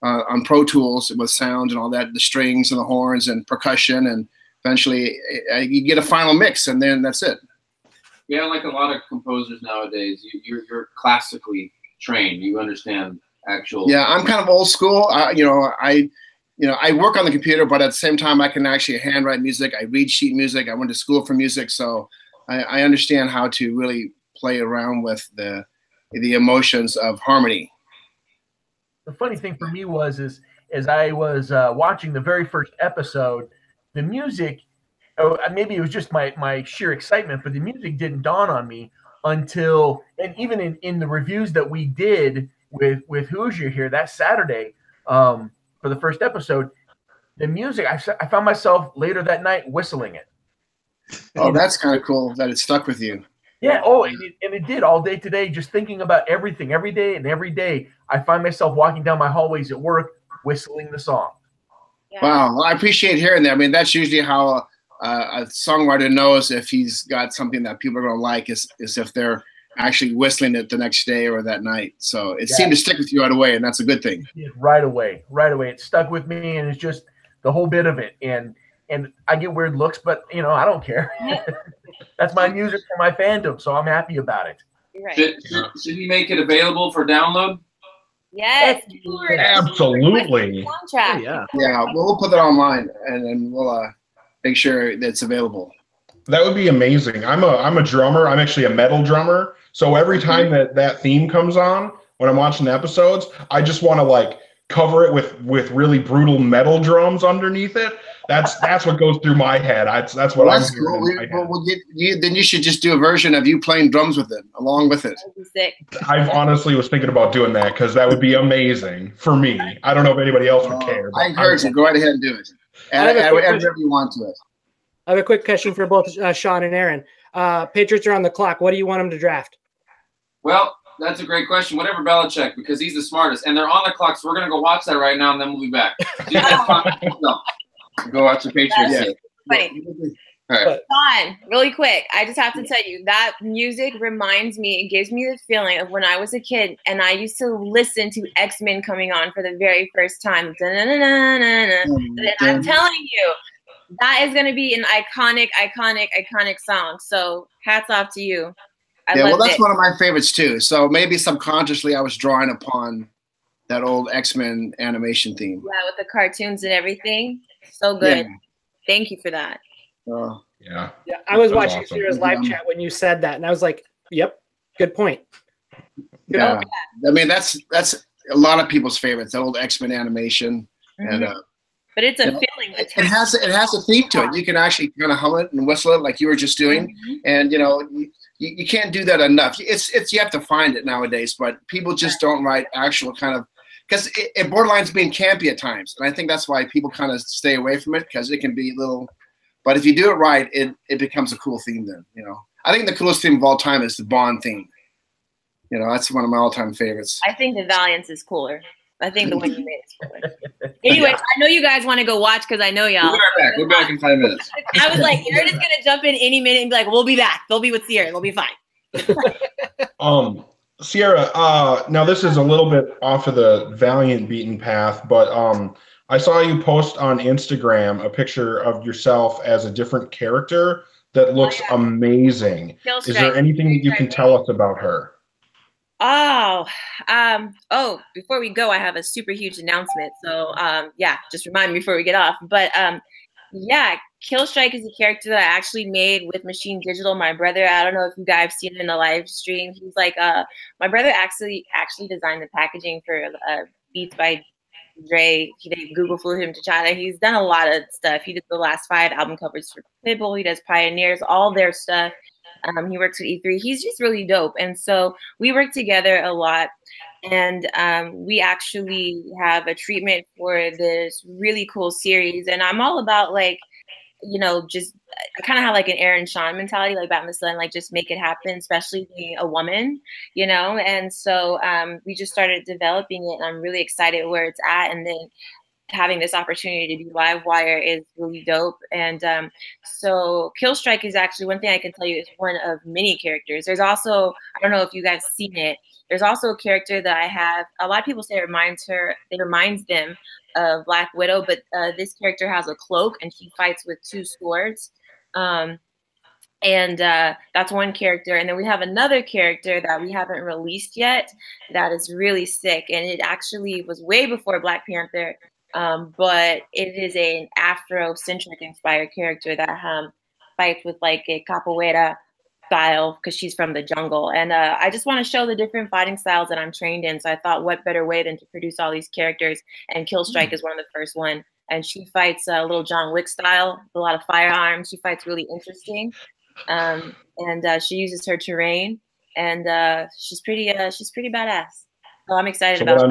Speaker 7: on Pro Tools with sound and all that, the strings and the horns and percussion, and eventually you get a final mix, and then that's it.
Speaker 6: Yeah, like a lot of composers nowadays, you're classically trained. You understand actual.
Speaker 7: Yeah, I'm kind of old school. I work on the computer, but at the same time, I can actually handwrite music. I read sheet music. I went to school for music, so I understand how to really play around with the emotions of harmony.
Speaker 4: The funny thing for me was as I was watching the very first episode, the music. Oh, maybe it was just my sheer excitement, but the music didn't dawn on me until, and even in the reviews that we did with Hoosier here that Saturday for the first episode, the music, I found myself later that night whistling it.
Speaker 7: Oh, that's kind of cool that it stuck with you.
Speaker 4: Yeah. Oh, and it did all day today, just thinking about everything every day. I find myself walking down my hallways at work whistling the song.
Speaker 5: Yeah.
Speaker 7: Wow. Well, I appreciate hearing that. I mean, that's usually how a songwriter knows if he's got something that people are going to like is if they're actually whistling it the next day or that night. So it seemed to stick with you right away, and that's a good thing.
Speaker 4: Right away. It stuck with me, and it's just the whole bit of it. And I get weird looks, but I don't care. That's my music for my fandom, so I'm happy about it.
Speaker 5: Right.
Speaker 6: Should we make it available for download?
Speaker 5: Yes.
Speaker 1: Absolutely.
Speaker 2: Oh, yeah.
Speaker 7: Yeah, we'll put that online, and then we'll make sure that it's available.
Speaker 1: That would be amazing. I'm a drummer. I'm actually a metal drummer. So every time that theme comes on, when I'm watching the episodes, I just want to cover it with really brutal metal drums underneath it. That's what goes through my head. That's what I'm hearing.
Speaker 7: Cool. We'll get you. Then you should just do a version of you playing drums with it, along with it.
Speaker 5: Sick.
Speaker 1: I honestly was thinking about doing that because that would be amazing for me. I don't know if anybody else would care.
Speaker 7: I encourage you. Go right ahead and do it. Add whatever you want to it.
Speaker 3: I have a quick question for both Sean and Aaron. Patriots are on the clock. What do you want them to draft?
Speaker 6: Well, that's a great question. Whatever Belichick, because he's the smartest. And they're on the clock, so we're going to go watch that right now, and then we'll be back. Go watch the Patriots.
Speaker 5: Yeah. Funny.
Speaker 6: All right.
Speaker 5: Sean, really quick, I just have to tell you, that music reminds me, it gives me the feeling of when I was a kid, and I used to listen to X-Men coming on for the very first time. And I'm telling you, that is going to be an iconic song. So hats off to you.
Speaker 7: That's one of my favorites too. So maybe subconsciously I was drawing upon that old X-Men animation theme.
Speaker 5: Yeah, with the cartoons and everything. So good. Yeah. Thank you for that.
Speaker 1: Yeah.
Speaker 3: I was watching Ciera's live chat when you said that, and I was like, "Yep, good point."
Speaker 7: Yeah. I mean, that's a lot of people's favorites. That old X-Men animation, and
Speaker 5: but it's a feeling.
Speaker 7: It has a theme to it. You can actually kind of hum it and whistle it like you were just doing, and you can't do that enough. It's you have to find it nowadays, but people just don't write actual kind of, because it borderlines being campy at times, and I think that's why people kind of stay away from it, because it can be a little. But if you do it right, it becomes a cool theme. Then I think the coolest theme of all time is the Bond theme. That's one of my all-time favorites.
Speaker 5: I think the Valiant is cooler. I think the one you made is cooler. Anyways, I know you guys want to go watch because I know y'all.
Speaker 6: We're back in 5 minutes.
Speaker 5: I was like, Aaron is going to jump in any minute and be like, we'll be back. They'll be with Ciera. They'll be fine.
Speaker 1: Ciera, now this is a little bit off of the Valiant beaten path, but I saw you post on Instagram a picture of yourself as a different character that looks amazing. Is there anything that you can tell us about her?
Speaker 5: Before we go, I have a super huge announcement. So, just remind me before we get off. But, Yeah, Killstrike is a character that I actually made with Machine Digital. My brother, I don't know if you guys have seen it in the live stream. He's like, my brother actually designed the packaging for Beats by Dre. They Google flew him to China. He's done a lot of stuff. He did the last 5 album covers for Pitbull. He does Pioneers, all their stuff. He works with E3. He's just really dope. And so we work together a lot. And we actually have a treatment for this really cool series. And I'm all about, like, you know, just I kind of have like an Aaron Sean mentality, like Bat in the Sun, like just make it happen, especially being a woman, you know. And so we just started developing it, and I'm really excited where it's at. And then having this opportunity to be Livewire is really dope. And so Killstrike is actually, one thing I can tell you, is one of many characters. There's also, I don't know if you guys seen it, there's also a character that I have, a lot of people say it reminds them of Black Widow, but this character has a cloak and she fights with 2 swords. And that's one character. And then we have another character that we haven't released yet that is really sick. And it actually was way before Black Panther, but it is an Afrocentric inspired character that fights with like a capoeira style because she's from the jungle. And I just want to show the different fighting styles that I'm trained in. So I thought, what better way than to produce all these characters? And Killstrike is one of the first one. And she fights a little John Wick style, a lot of firearms. She fights really interesting. And she uses her terrain, and she's pretty badass. So I'm excited about that.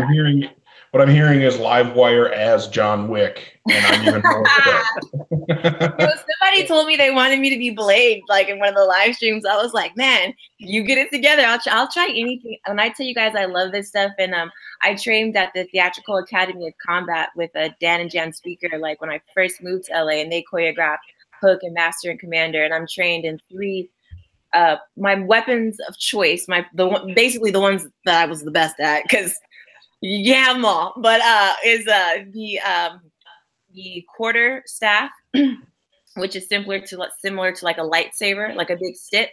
Speaker 1: What I'm hearing is Livewire as John Wick, and I'm even more upset.
Speaker 5: Somebody told me they wanted me to be Blade, like in one of the live streams. I was like, man, you get it together. I'll try anything. And I tell you guys, I love this stuff. And I trained at the Theatrical Academy of Combat with Dan and Jan Speaker, like when I first moved to LA, and they choreographed Hook and Master and Commander. And I'm trained in 3. My weapons of choice, basically the ones that I was the best at, because you have them all, but is the quarter staff, which is similar to like a lightsaber, like a big stick,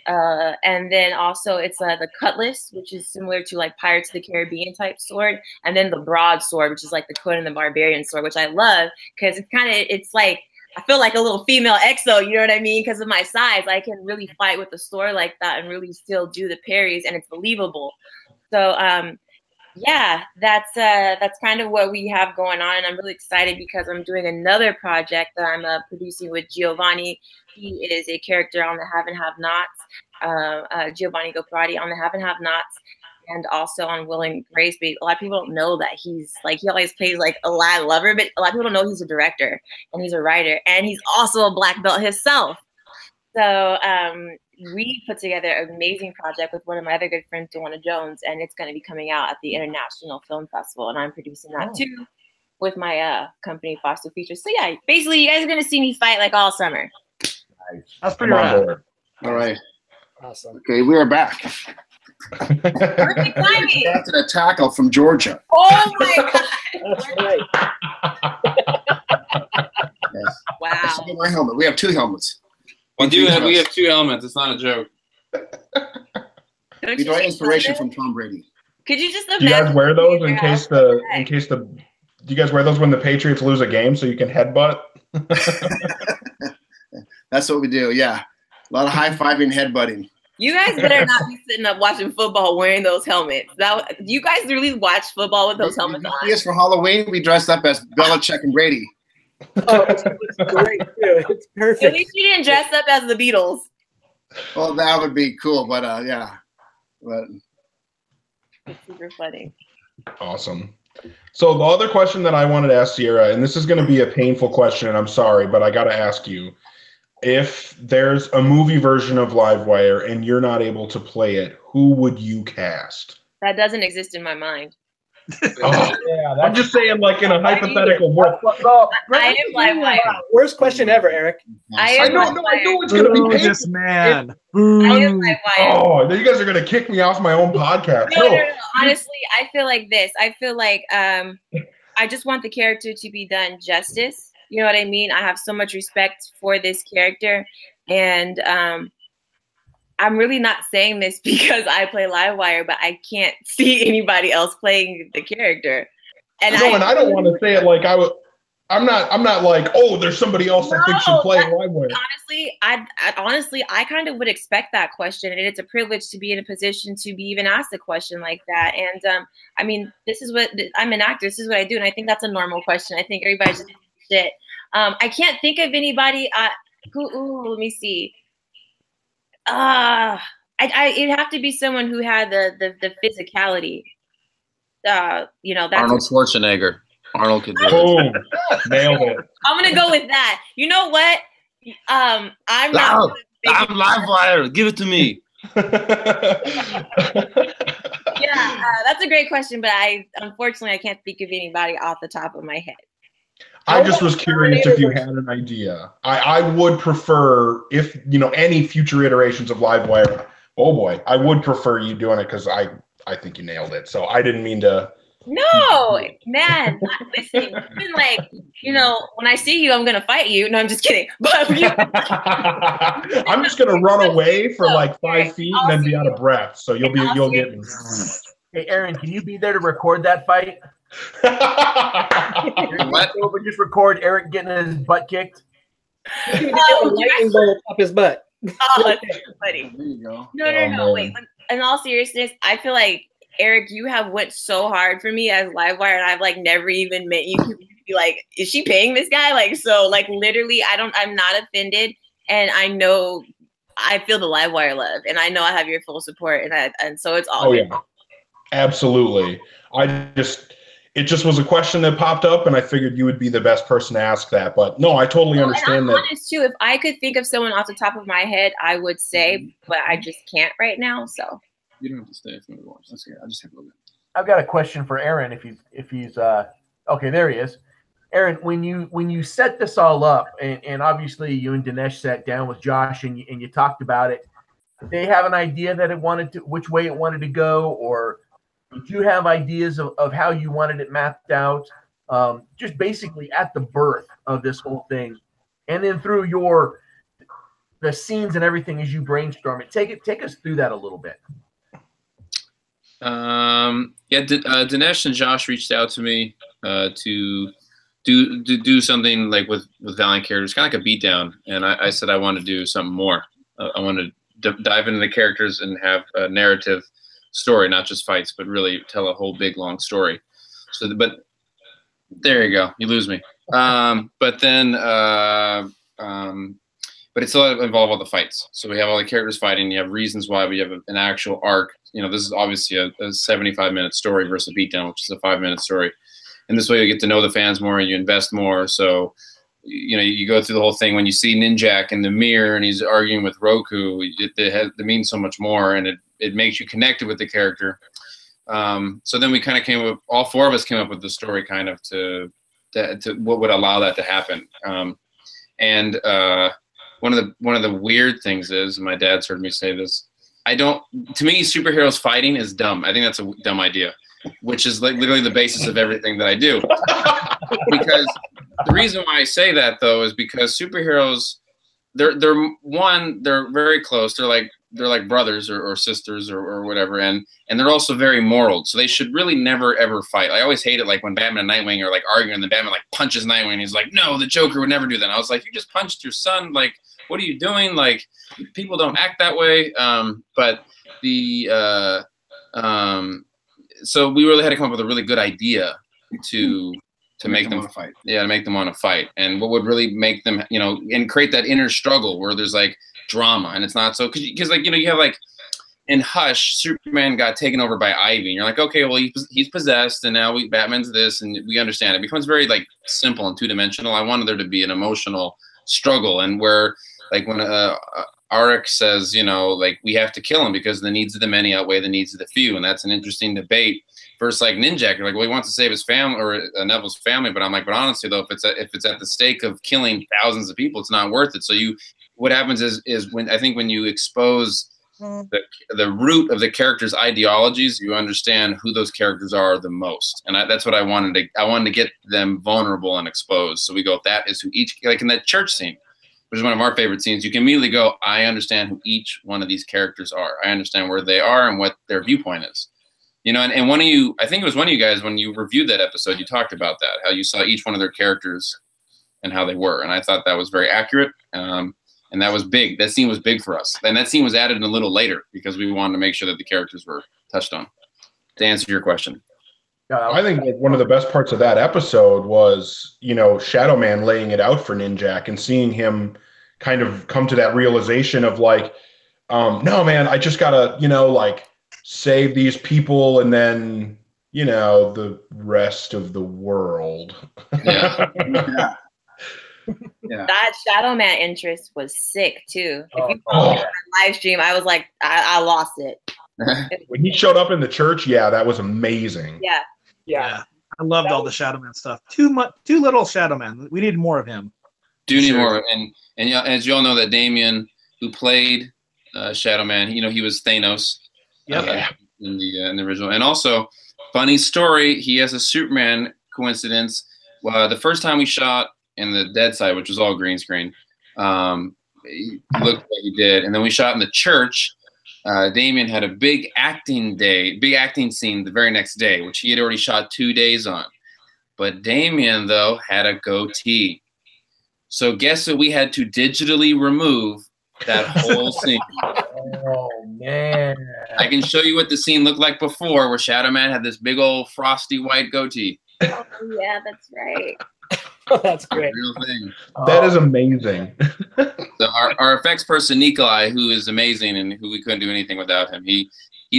Speaker 5: and then also it's the cutlass, which is similar to like Pirates of the Caribbean type sword, and then the broadsword, which is like the Conan the Barbarian sword, which I love because it's like, I feel like a little female EXO, you know what I mean? Because of my size, I can really fight with a sword like that and really still do the parries, and it's believable. So yeah, that's kind of what we have going on, and I'm really excited because I'm doing another project that I'm producing with Giovanni. He is a character on the Have and Have Nots, Giovanni Goprati on the Have and Have Nots, and also on Will and Grace. But a lot of people don't know that he's like, he always plays like a lad lover, but a lot of people don't know he's a director and he's a writer, and he's also a black belt himself. So we put together an amazing project with one of my other good friends, Joanna Jones, and it's going to be coming out at the International Film Festival, and I'm producing that too with my company, Foster Features. So yeah, basically you guys are going to see me fight like all summer.
Speaker 2: Nice. That's pretty rad.
Speaker 7: All right.
Speaker 3: Awesome.
Speaker 7: Okay, we are back.
Speaker 5: Perfect timing.
Speaker 7: After a tackle from Georgia.
Speaker 5: Oh my God.
Speaker 3: That's right.
Speaker 7: Yes.
Speaker 5: Wow.
Speaker 7: My helmet. We have 2 helmets.
Speaker 6: We have 2 helmets. It's not a joke.
Speaker 7: We draw inspiration from Tom Brady.
Speaker 5: Could you just
Speaker 1: do you guys wear those in case do you guys wear those when the Patriots lose a game so you can headbutt?
Speaker 7: That's what we do. Yeah, a lot of high-fiving, headbutting.
Speaker 5: You guys better not be sitting up watching football wearing those helmets. You guys really watch football with those helmets on?
Speaker 7: Yes, for Halloween we dressed up as Belichick and Brady.
Speaker 3: Oh, it's great too. It's perfect.
Speaker 5: At least you didn't dress up as the Beatles.
Speaker 7: Well, that would be cool, but yeah. But
Speaker 5: it's super funny.
Speaker 1: Awesome. So the other question that I wanted to ask Ciera, and this is going to be a painful question, and I'm sorry, but I got to ask you, if there's a movie version of Livewire and you're not able to play it, who would you cast?
Speaker 5: That doesn't exist in my mind.
Speaker 1: Oh, yeah, I'm just saying, like in a hypothetical world.
Speaker 5: I am Livewire.
Speaker 3: Worst question ever, Eric.
Speaker 1: I know it's going to be painful.
Speaker 2: This man.
Speaker 5: I am Livewire.
Speaker 1: Oh, you guys are going to kick me off my own podcast.
Speaker 5: No. Honestly, I feel like this. I feel like I just want the character to be done justice. You know what I mean? I have so much respect for this character, and I'm really not saying this because I play Livewire, but I can't see anybody else playing the character. And
Speaker 1: I don't want to say it like I I'm not like, oh, there's somebody else I think should play Livewire.
Speaker 5: Honestly, I kind of would expect that question, and it's a privilege to be in a position to be even asked a question like that. And I mean, this is what I'm an actor. This is what I do, and I think that's a normal question. I think everybody's just shit. I can't think of anybody. Let me see. It'd have to be someone who had the physicality. You know, that's
Speaker 6: Arnold Schwarzenegger. Arnold could do it.
Speaker 1: Boom. Nailed it.
Speaker 5: I'm gonna go with that. You know what? I'm
Speaker 6: Livewire. Give it to me.
Speaker 5: Yeah, that's a great question, but unfortunately I can't think of anybody off the top of my head.
Speaker 1: I just was curious if you had an idea. I would prefer, if you know any future iterations of Livewire. Oh boy, I would prefer you doing it because I think you nailed it. So I didn't mean to.
Speaker 5: No, man, listen, you've been like, you know, when I see you, I'm going to fight you. No, I'm just kidding. But
Speaker 1: I'm just going to run away for like 5 feet and then be out of breath. So you'll get me.
Speaker 4: Hey, Aaron, can you be there to record that fight?
Speaker 6: What?
Speaker 4: Just record Eric getting his butt kicked.
Speaker 3: Lightning bolt up his butt.
Speaker 5: Oh, that's so funny.
Speaker 7: There you go.
Speaker 5: No, wait. In all seriousness, I feel like, Eric, you have went so hard for me as Livewire, and I've like never even met you. To be like, is she paying this guy? Like, so like literally, I'm not offended, and I know I feel the Livewire love, and I know I have your full support, and so it's all.
Speaker 1: Oh yeah, absolutely. It just was a question that popped up, and I figured you would be the best person to ask that. But no, I totally understand
Speaker 5: and I'm
Speaker 1: that.
Speaker 5: honest too. If I could think of someone off the top of my head, I would say, but I just can't right now. So.
Speaker 7: You don't have to stay if you want. That's okay. I'll just have a little bit.
Speaker 4: I've got a question for Aaron. If he's okay, there he is. Aaron, when you set this all up, and obviously you and Dinesh sat down with Josh and you talked about it, did they have an idea that which way it wanted to go, or did you have ideas of how you wanted it mapped out? Just basically at the birth of this whole thing, and then through the scenes and everything as you brainstorm it. Take us through that a little bit.
Speaker 6: Dinesh and Josh reached out to me to do something like with Valiant characters, kind of like a beatdown, and I said I want to do something more. I want to dive into the characters and have a narrative story, not just fights, but really tell a whole big long story. So, but there you go, you lose me. But it still involve all the fights. So we have all the characters fighting. You have reasons why. We have an actual arc. You know, this is obviously a 75-minute story versus a beatdown, which is a 5-minute story. And this way you get to know the fans more and you invest more. So, you know, you go through the whole thing. When you see Ninjak in the mirror and he's arguing with Roku, it means so much more, and it makes you connected with the character. So then we kind of all 4 of us came up with the story kind of to what would allow that to happen. One of the weird things is, my dad's heard me say this, to me, superheroes fighting is dumb. I think that's a dumb idea, which is like literally the basis of everything that I do. Because the reason why I say that, though, is because superheroes, they're very close. They're like brothers or sisters or whatever, and they're also very moral. So they should really never ever fight. I always hate it, like when Batman and Nightwing are like arguing, and the Batman like punches Nightwing, and he's like, "No, the Joker would never do that." And I was like, "You just punched your son. Like, what are you doing? Like, people don't act that way." So we really had to come up with a really good idea to make them
Speaker 7: fight.
Speaker 6: Yeah, to make them want to fight, and what would really make them, you know, and create that inner struggle where there's like drama, and it's not so because like, you know, you have like in Hush, Superman got taken over by Ivy, and you're like, okay, well he's possessed, and now Batman's this, and we understand. It becomes very like simple and 2-dimensional. I wanted there to be an emotional struggle, and where like when Arik says, you know, like we have to kill him because the needs of the many outweigh the needs of the few, and that's an interesting debate. Versus like Ninjak, you're like, well, he wants to save his family or Neville's family, but I'm like, but honestly though, if it's at the stake of killing thousands of people, it's not worth it. So what happens is when you expose the root of the characters' ideologies, you understand who those characters are the most, and that's what I wanted to get them vulnerable and exposed. So we go, that is who each, like in that church scene, which is one of our favorite scenes, you can immediately go, I understand who each one of these characters are. I understand where they are and what their viewpoint is. You know, and one of you, I think it was one of you guys, when you reviewed that episode, you talked about that, how you saw each one of their characters and how they were. And I thought that was very accurate. And that was big. That scene was big for us. And that scene was added a little later because we wanted to make sure that the characters were touched on. To answer your question.
Speaker 1: I think like one of the best parts of that episode was, you know, Shadow Man laying it out for Ninjak and seeing him kind of come to that realization of like, no, man, I just gotta, you know, like save these people and then, you know, the rest of the world.
Speaker 6: Yeah.
Speaker 7: Yeah. Yeah.
Speaker 5: That Shadow Man interest was sick too. If you follow me on my live stream, I was like, I lost it.
Speaker 1: When he showed up in the church, yeah, that was amazing.
Speaker 5: Yeah.
Speaker 2: I loved all the Shadow Man stuff. Too little Shadow Man. We need more of him.
Speaker 6: Do need more. And yeah, as you all know, that Damien, who played Shadow Man, you know, he was Thanos.
Speaker 2: Yep.
Speaker 6: In the original. And also, funny story, he has a Superman coincidence. The first time we shot in the Dead Side, which was all green screen, he looked like he did. And then we shot in the church. Damien had a big acting scene the very next day, which he had already shot 2 days on. But Damien, though, had a goatee. So guess what? We had to digitally remove that whole scene.
Speaker 4: Oh, man.
Speaker 6: I can show you what the scene looked like before, where Shadow Man had this big old frosty white goatee.
Speaker 5: Oh, yeah, that's right.
Speaker 3: Oh, that's great.
Speaker 6: Real thing.
Speaker 1: That is amazing.
Speaker 6: So our effects person, Nikolai, who is amazing and who we couldn't do anything without him, he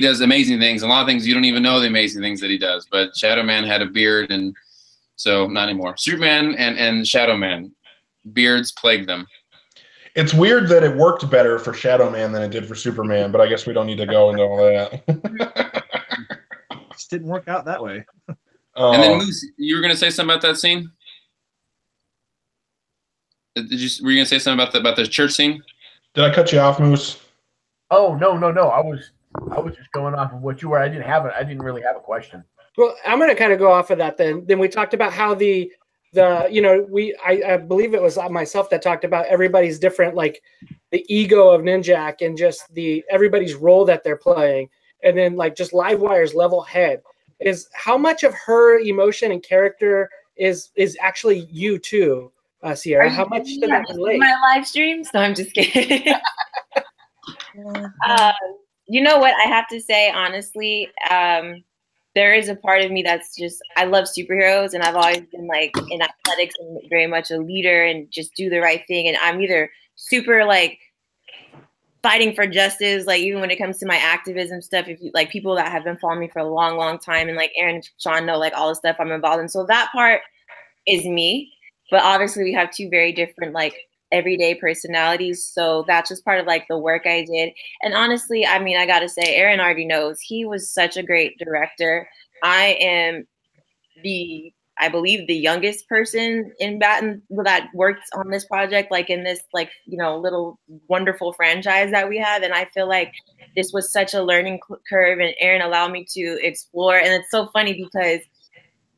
Speaker 6: does amazing things. A lot of things you don't even know the amazing things that he does. But Shadow Man had a beard, and so not anymore. Superman and Shadow Man, beards plagued them.
Speaker 1: It's weird that it worked better for Shadow Man than it did for Superman, but I guess we don't need to go into all that.
Speaker 2: Just didn't work out that way.
Speaker 6: And then Moose, you were going to say something about that scene? Were you going to say something about the church scene?
Speaker 1: Did I cut you off, Moose?
Speaker 4: Oh, no. I was just going off of what you were. I didn't really have a question.
Speaker 3: Well, I'm going to kind of go off of that then. Then we talked about how I believe it was myself that talked about everybody's different, like the ego of Ninjak and just everybody's role that they're playing. And then like just Livewire's level head is how much of her emotion and character is actually you too, Ciera. How much does that relate?
Speaker 5: My live streams? No, I'm just kidding. You know what? I have to say, honestly, there is a part of me that's just, I love superheroes, and I've always been like in athletics and very much a leader and just do the right thing. And I'm either super like fighting for justice, like even when it comes to my activism stuff, if you like people that have been following me for a long, long time, and like Aaron and Sean know like all the stuff I'm involved in. So that part is me. But obviously we have two very different like everyday personalities. So that's just part of like the work I did. And honestly, I mean, I got to say, Aaron already knows he was such a great director. I am I believe the youngest person in Baton that worked on this project, like in this, like, you know, little wonderful franchise that we have. And I feel like this was such a learning curve, and Aaron allowed me to explore. And it's so funny because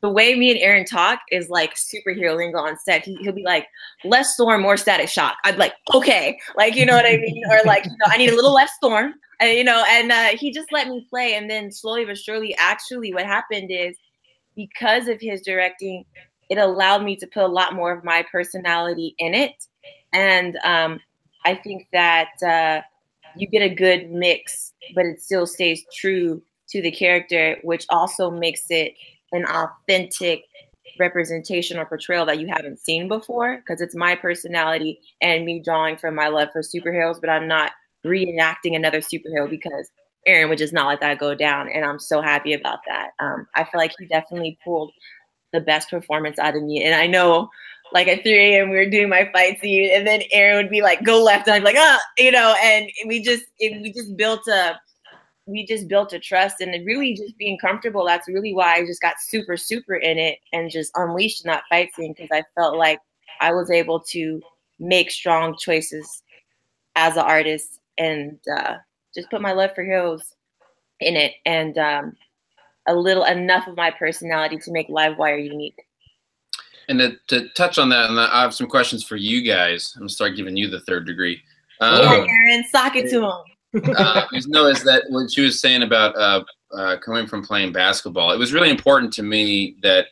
Speaker 5: the way me and Aaron talk is like superhero lingo on set. He'll be like, less storm, more static shock. I'd be like, okay, like, you know what I mean? Or like, you know, I need a little less storm, and, you know, and he just let me play. And then slowly but surely, actually what happened is because of his directing, it allowed me to put a lot more of my personality in it. And I think that you get a good mix, but it still stays true to the character, which also makes it an authentic representation or portrayal that you haven't seen before, because it's my personality and me drawing from my love for superheroes, but I'm not reenacting another superhero, because Aaron would just not let that go down. And I'm so happy about that. I feel like he definitely pulled the best performance out of me. And I know like at 3 a.m. we were doing my fight scene, and then Aaron would be like, go left. And I'd be like, you know, and we just built a trust, and really just being comfortable. That's really why I just got super, super in it and just unleashed in that fight scene, because I felt like I was able to make strong choices as an artist and just put my love for heroes in it, and enough of my personality to make Livewire unique.
Speaker 6: And to touch on that, and I have some questions for you guys. I'm gonna start giving you the third degree.
Speaker 5: Yeah, Aaron, sock it to him.
Speaker 6: Just noticed that what she was saying about coming from playing basketball, it was really important to me that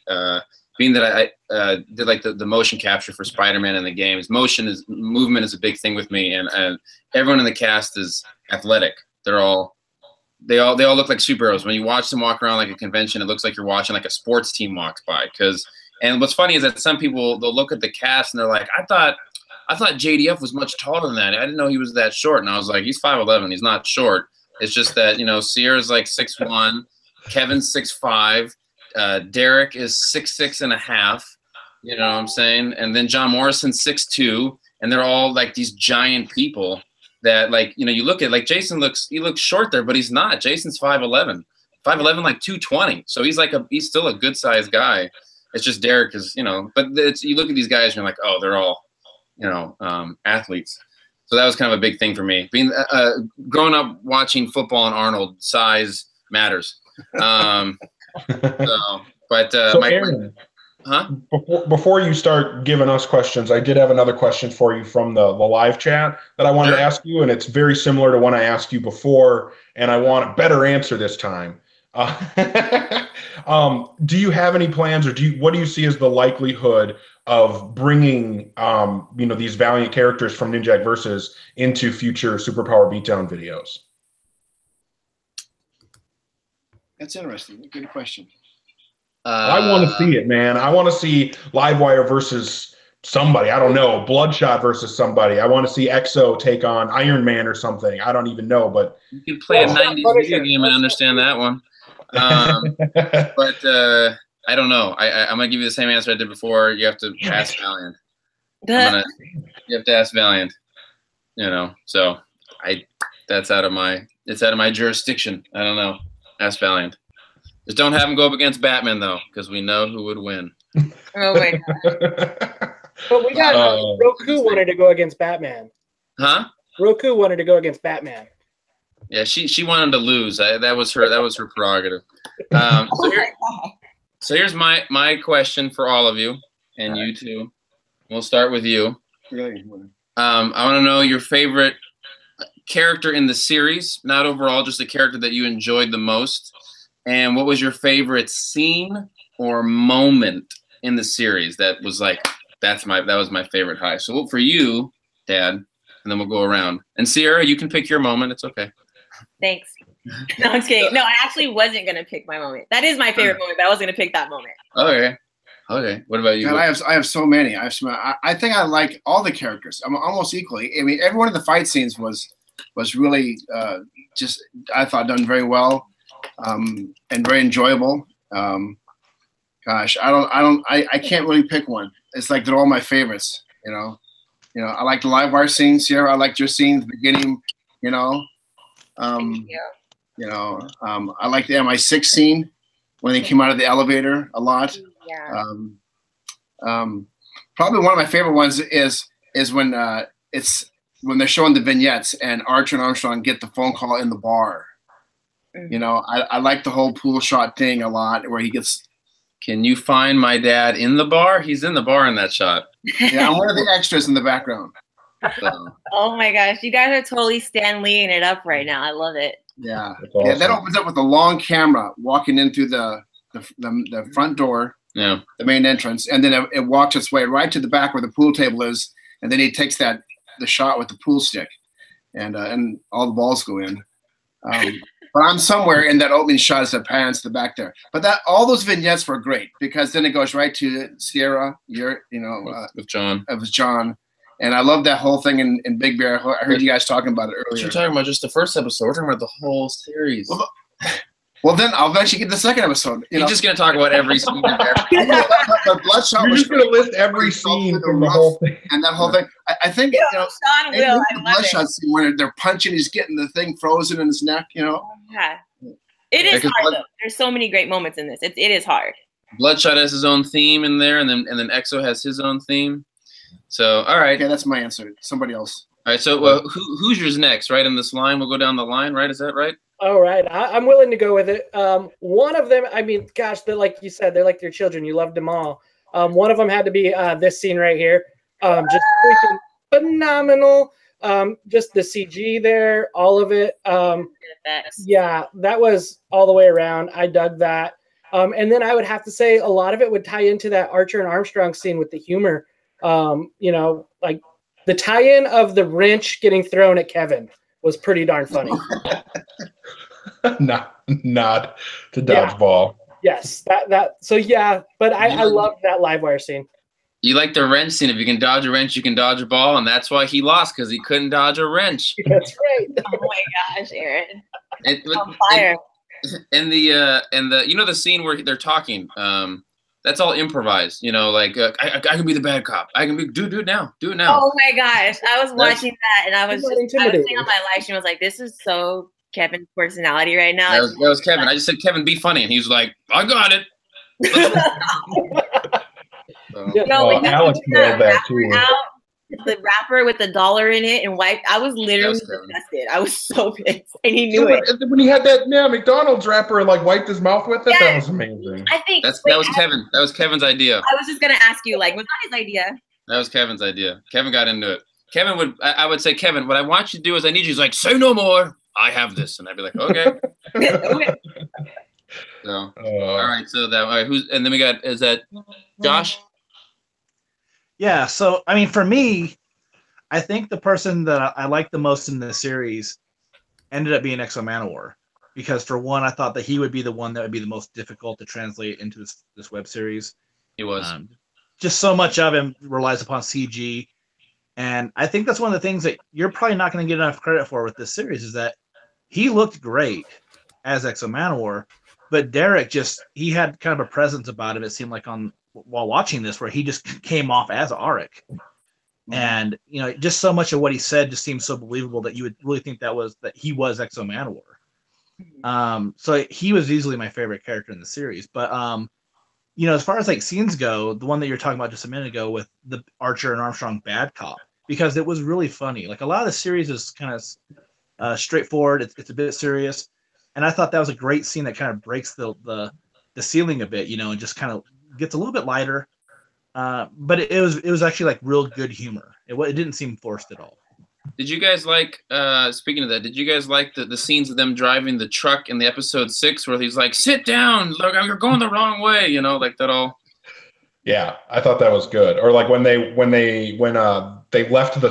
Speaker 6: being that I did like the motion capture for Spider-Man in the games, movement is a big thing with me, and everyone in the cast is athletic. They all look like superheroes. When you watch them walk around like a convention, it looks like you're watching like a sports team walks by. And what's funny is that some people, they'll look at the cast and they're like, I thought JDF was much taller than that. I didn't know he was that short. And I was like, he's 5'11". He's not short. It's just that, Ciara's like 6'1", Kevin's 6'5", Derek is 6'6.5". You know what I'm saying? And then John Morrison's 6'2", and they're all like these giant people that, like, you look at, like, Jason looks short there, but he's not. Jason's 5'11", like 220. So he's still a good sized guy. It's just Derek is, but you look at these guys and you're like, oh, they're all, athletes. So that was kind of a big thing for me. Being growing up watching football and Arnold, size matters.
Speaker 1: So Aaron, before you start giving us questions, I did have another question for you from the live chat that I wanted to ask you, and it's very similar to one I asked you before, and I want a better answer this time. Do you have any plans, or what do you see as the likelihood of bringing these Valiant characters from Ninjak Versus into future Superpower Beatdown videos?
Speaker 7: That's interesting. Good question.
Speaker 1: I want to see it, man. I want to see Livewire versus somebody. I don't know. Bloodshot versus somebody. I want to see EXO take on Iron Man or something. I don't even know, but
Speaker 6: you can play a 90s video game and understand that one. But I don't know. I'm gonna give you the same answer I did before. You have to ask Valiant. You have to ask Valiant. So it's out of my jurisdiction. I don't know. Ask Valiant. Just don't have him go up against Batman though, because we know who would win.
Speaker 5: Oh my god.
Speaker 3: But we got Roku wanted to go against Batman.
Speaker 6: Huh?
Speaker 3: Roku wanted to go against Batman.
Speaker 6: Yeah, she wanted to lose. That was her prerogative. So here's my question for all of you, and you too. We'll start with you. I want to know your favorite character in the series, not overall, just a character that you enjoyed the most. And what was your favorite scene or moment in the series that was like, that was my favorite high. So for you, Dad, and then we'll go around. And Ciera, you can pick your moment. It's okay.
Speaker 5: Thanks. No, I'm just kidding. No, I actually wasn't gonna pick my moment. That is my favorite moment, but I wasn't gonna pick that moment.
Speaker 6: Okay. What about you?
Speaker 7: God, I have so many. I think I like all the characters. I'm almost equally. I mean, every one of the fight scenes was really just, I thought, done very well. And very enjoyable. Gosh, I can't really pick one. It's like they're all my favorites. I like the Livewire scene, Ciera. I liked your scene at the beginning. I like the MI6 scene when they came out of the elevator a lot.
Speaker 5: Yeah.
Speaker 7: Probably one of my favorite ones is when they're showing the vignettes and Archer and Armstrong get the phone call in the bar. I like the whole pool shot thing a lot, where he gets.
Speaker 6: Can you find my dad in the bar? He's in the bar in that shot.
Speaker 7: Yeah, I'm one of the extras in the background.
Speaker 5: So. Oh my gosh, you guys are totally Stan Lee-ing it up right now. I love it.
Speaker 7: Yeah, awesome. Yeah. That opens up with a long camera walking in through the front door.
Speaker 6: Yeah,
Speaker 7: the main entrance, and then it walks its way right to the back where the pool table is, and then he takes the shot with the pool stick, and all the balls go in. But I'm somewhere in that opening shot as it pans to the back there. But all those vignettes were great, because then it goes right to Ciera, with
Speaker 6: John.
Speaker 7: It was John. And I love that whole thing in Big Bear. I heard you guys talking about it earlier.
Speaker 6: You're talking about just the first episode. We're talking about the whole series.
Speaker 7: Well, then I'll eventually get the second episode.
Speaker 6: You're just going to talk about every scene in there.
Speaker 7: But Bloodshot
Speaker 1: You're just going to list every scene from the whole thing.
Speaker 7: And that whole thing. I think,
Speaker 5: Sean will.
Speaker 7: the Bloodshot scene where they're punching, he's getting the thing frozen in his neck,
Speaker 5: Yeah. It is hard, though. There's so many great moments in this. It is hard.
Speaker 6: Bloodshot has his own theme in there, and then EXO has his own theme. So, all right.
Speaker 7: Okay, that's my answer. Somebody else.
Speaker 6: All right, so who's yours next, right, in this line? We'll go down the line, right? Is that right?
Speaker 3: All right. I'm willing to go with it. One of them, I mean, gosh, they're like you said, they're like your children. You loved them all. One of them had to be this scene right here. Just freaking phenomenal. Just the CG there, all of it.
Speaker 5: Effects.
Speaker 3: Yeah, that was all the way around. I dug that. And then I would have to say a lot of it would tie into that Archer and Armstrong scene with the humor. You know, like the tie-in of the wrench getting thrown at Kevin was pretty darn funny.
Speaker 1: not to dodgeball.
Speaker 3: Yes, that. So yeah, but I love that Livewire scene.
Speaker 6: You like the wrench scene. If you can dodge a wrench, you can dodge a ball, and that's why he lost, because he couldn't dodge a wrench.
Speaker 3: That's right.
Speaker 5: Oh my gosh, Aaron!
Speaker 6: On fire. And the you know the scene where they're talking, that's all improvised. You know, like I can be the bad cop. I can be do it now.
Speaker 5: Oh my gosh, I was watching that, and I was saying on my live stream, I was like, this is so Kevin's personality right now.
Speaker 6: That was Kevin. I just said, Kevin, be funny, and he was like, I got it.
Speaker 1: Alex nailed that too.
Speaker 5: The wrapper with the dollar in it and wiped. I was literally disgusted. I was so pissed, and he knew it.
Speaker 1: When he had that McDonald's wrapper and like wiped his mouth with it, that was amazing.
Speaker 5: I think
Speaker 6: that was Kevin. That was Kevin's idea.
Speaker 5: I was just gonna ask you, like, was that his idea?
Speaker 6: That was Kevin's idea. Kevin got into it. Kevin would. I would say, Kevin, what I want you to do is I need you. He's like, say no more. I have this, and I'd be like, okay.
Speaker 5: Okay.
Speaker 6: So, all right. So that and then we got Josh.
Speaker 2: Yeah, so I mean, for me, I think the person that I liked the most in the series ended up being Exo Manowar, because for one, I thought that he would be the one that would be the most difficult to translate into this web series.
Speaker 6: He was
Speaker 2: just so much of him relies upon CG, and I think that's one of the things that you're probably not going to get enough credit for with this series is that he looked great as Exo Manowar, but Derek he had kind of a presence about him. It seemed like while watching this, where he just came off as Auric, and you know, just so much of what he said just seemed so believable that you would really think that he was Exo Manowar. So he was easily my favorite character in the series. But you know, as far as like scenes go, the one that you're talking about just a minute ago with the Archer and Armstrong bad cop, because it was really funny. Like a lot of the series is kind of straightforward. It's a bit serious, and I thought that was a great scene that kind of breaks the ceiling a bit, you know, and just kind of gets a little bit lighter, but it was actually like real good humor. It didn't seem forced at all.
Speaker 6: Did you guys like? Speaking of that, did you guys like the scenes of them driving the truck in the episode 6 where he's like, "Sit down, look, you're going the wrong way," you know, like that all?
Speaker 1: Yeah, I thought that was good. Or like when they left the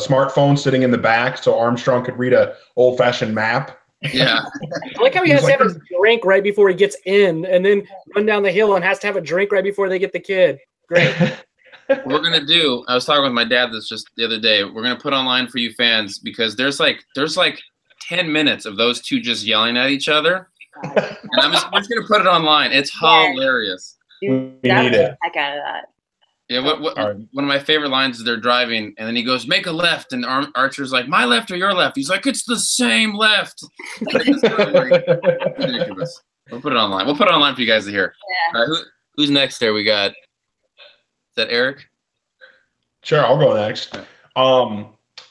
Speaker 1: smartphone sitting in the back so Armstrong could read a old-fashioned map.
Speaker 6: Yeah.
Speaker 3: I like how he has to have a drink right before he gets in and then run down the hill and has to have a drink right before they get the kid. Great.
Speaker 6: We're going to do, I was talking with my dad this just the other day, we're going to put online for you fans because there's like 10 minutes of those two just yelling at each other. And we're just going to put it online. It's hilarious.
Speaker 1: We need it.
Speaker 5: Heck out of that.
Speaker 6: Yeah, one of my favorite lines is they're driving, and then he goes, "Make a left," and Archer's like, "My left or your left?" He's like, "It's the same left." It's ridiculous. We'll put it online. We'll put it online for you guys to hear.
Speaker 5: Yeah.
Speaker 6: Who's next there? We got, is that Eric?
Speaker 1: Sure, I'll go next.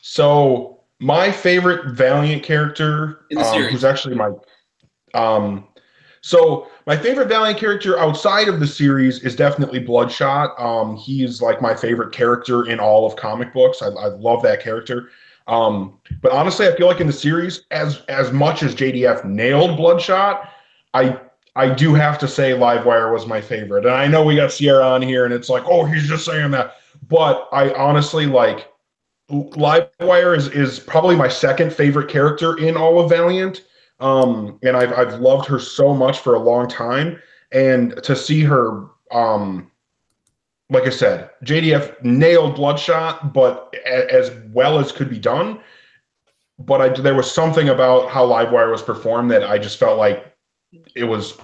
Speaker 1: So my favorite Valiant character,
Speaker 6: in the series,
Speaker 1: who's actually so my favorite Valiant character outside of the series is definitely Bloodshot. He's like my favorite character in all of comic books. I love that character. But honestly, I feel like in the series, as much as JDF nailed Bloodshot, I do have to say Livewire was my favorite. And I know we got Ciera on here, and it's like, oh, he's just saying that. But I honestly like Livewire is probably my second favorite character in all of Valiant. And I've loved her so much for a long time, and to see her, like I said, JDF nailed Bloodshot, but as well as could be done. But there was something about how Livewire was performed that I just felt like it was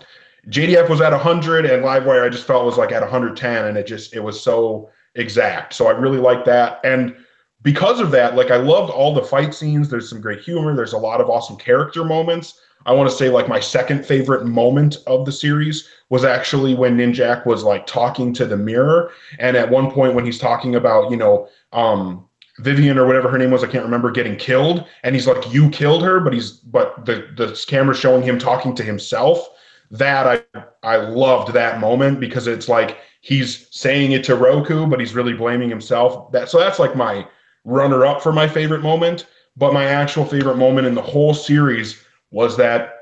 Speaker 1: JDF was at 100, and Livewire I just felt was like at 110, and it was so exact. So I really liked that, and because of that, like I loved all the fight scenes. There's some great humor. There's a lot of awesome character moments. I want to say like my second favorite moment of the series was actually when Ninjak was like talking to the mirror. And at one point when he's talking about, you know, Vivian or whatever her name was, I can't remember, getting killed. And he's like, you killed her, but the camera's showing him talking to himself. That I loved that moment because it's like he's saying it to Roku, but he's really blaming himself. So that's like my runner-up for my favorite moment, but my actual favorite moment in the whole series was that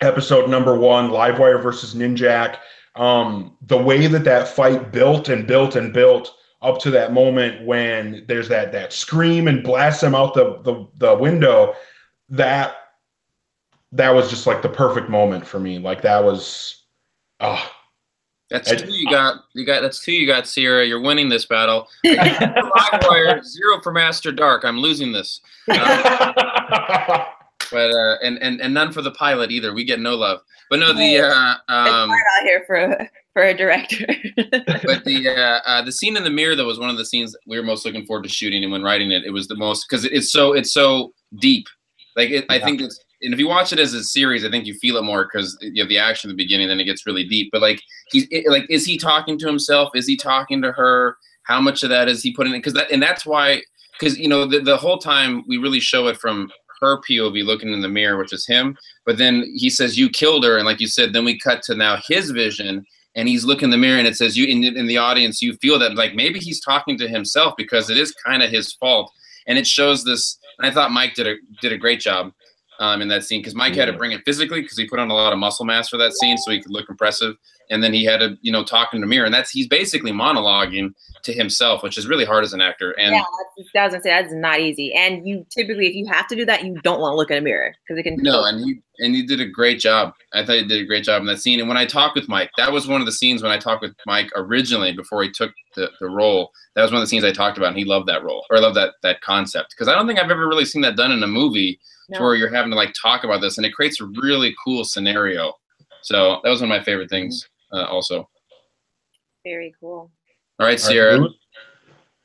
Speaker 1: episode number 1, Livewire versus Ninjak. The way that fight built and built and built up to that moment when there's that scream and blasts him out the window, that was just like the perfect moment for me. Like that was,
Speaker 6: That's two you got. That's two you got, Ciera. You're winning this battle. Livewire, 0 for Master Dark. I'm losing this. But and none for the pilot either. We get no love. But no, the
Speaker 5: it's hard out here for a director.
Speaker 6: But the scene in the mirror though was one of the scenes we were most looking forward to shooting, and when writing it, it was the most because it's so deep. Like I think it's, and if you watch it as a series, I think you feel it more because you have the action at the beginning, then it gets really deep. But like is he talking to himself? Is he talking to her? How much of that is he putting in? That's why the whole time we really show it from her POV looking in the mirror, which is him. But then he says, "You killed her," and like you said, then we cut to now his vision, and he's looking in the mirror, and it says, "You." In the audience, you feel that like maybe he's talking to himself because it is kind of his fault, and it shows this. And I thought Mike did a great job in that scene because Mike had to bring it physically because he put on a lot of muscle mass for that scene so he could look impressive, and then he had to talk in the mirror, and he's basically monologuing to himself, which is really hard as an actor. And
Speaker 5: yeah, I was gonna say that's not easy. And you typically, if you have to do that, you don't want to look in a mirror because it can.
Speaker 6: No, and he did a great job. I thought he did a great job in that scene. And when I talked with Mike, that was one of the scenes when I talked with Mike originally before he took the role. That was one of the scenes I talked about, and he loved that role or loved that concept because I don't think I've ever really seen that done in a movie where you're having to like talk about this, and it creates a really cool scenario. So that was one of my favorite things, also.
Speaker 5: Very cool.
Speaker 6: All right, Ciera.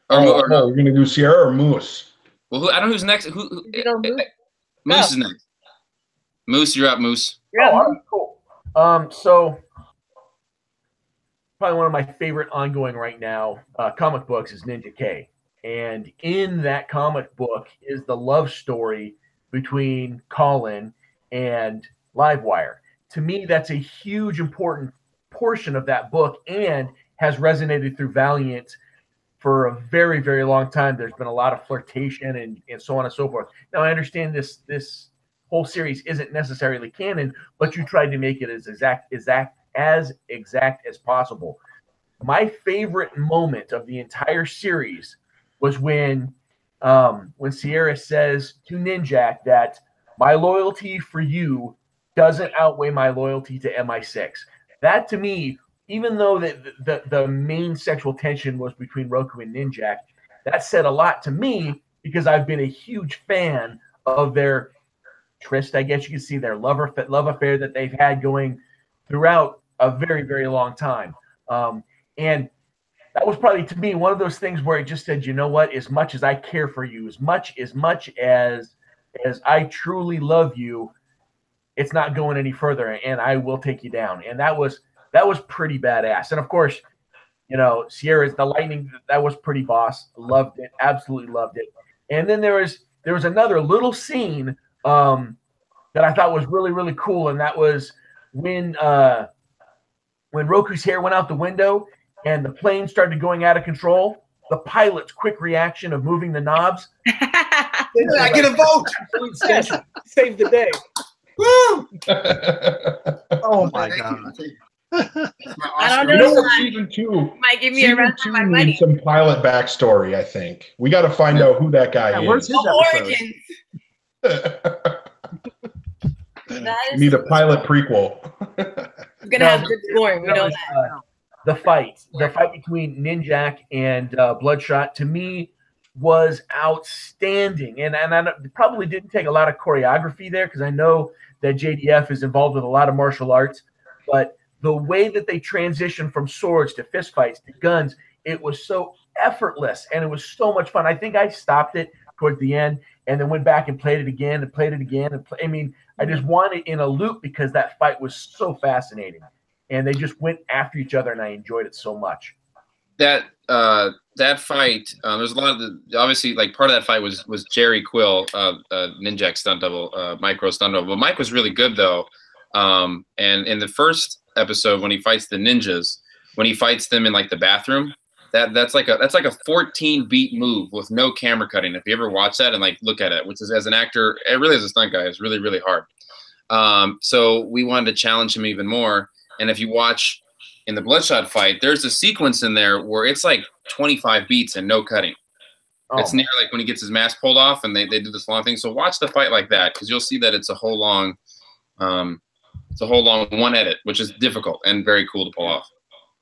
Speaker 1: We're gonna do Ciera or Moose.
Speaker 6: Well, I don't know who's next. Moose is next. Moose, you're up, Moose.
Speaker 4: Cool. So probably one of my favorite ongoing right now comic books is Ninja K, and in that comic book is the love story between Colin and Livewire. To me, that's a huge, important portion of that book and has resonated through Valiant for a very, very long time. There's been a lot of flirtation and so on and so forth. Now, I understand this whole series isn't necessarily canon, but you tried to make it as exact as possible. My favorite moment of the entire series was when Ciera says to Ninjak that my loyalty for you doesn't outweigh my loyalty to MI6. That to me, even though the main sexual tension was between Roku and Ninjak, that said a lot to me because I've been a huge fan of their tryst, I guess you can see, their love affair that they've had going throughout a very, very long time. And that was probably, to me, one of those things where it just said, you know what, as much as I care for you, as much as I truly love you, it's not going any further, and I will take you down. And that was pretty badass. And of course, Ciera's the lightning, that was pretty boss. Loved it, absolutely loved it. And then there was another little scene that I thought was really, really cool, and that was when Roku's hair went out the window and the plane started going out of control. The pilot's quick reaction of moving the knobs.
Speaker 7: I get a vote.
Speaker 3: Save the day.
Speaker 7: Woo!
Speaker 2: Oh my god!
Speaker 5: I don't know.
Speaker 1: Season 2
Speaker 5: might give me a run for my money.
Speaker 1: Needs some pilot backstory. I think we got to find out who that guy is.
Speaker 2: Where's his
Speaker 5: Origins.
Speaker 1: Need a pilot prequel.
Speaker 5: It's gonna have good scoring. We know that.
Speaker 4: The fight between Ninjak and Bloodshot, to me, was outstanding. And I probably didn't take a lot of choreography there because I know that JDF is involved with a lot of martial arts. But the way that they transitioned from swords to fistfights to guns, it was so effortless and it was so much fun. I think I stopped it towards the end and then went back and played it again and played it again. I just wanted it in a loop because that fight was so fascinating. And they just went after each other, and I enjoyed it so much.
Speaker 6: That fight, there's a lot of obviously, like, part of that fight was Jerry Quill, Ninjak stunt double, Micro stunt double. But Mike was really good though. And in the first episode, when he fights the ninjas, when he fights them in like the bathroom, That's like a 14 beat move with no camera cutting. If you ever watch that and like look at it, which is as an actor, it really as a stunt guy, is really, really hard. So we wanted to challenge him even more. And if you watch in the Bloodshot fight, there's a sequence in there where it's like 25 beats and no cutting. Oh. It's near like when he gets his mask pulled off and they do this long thing. So watch the fight like that, because you'll see that it's a whole long one edit, which is difficult and very cool to pull off.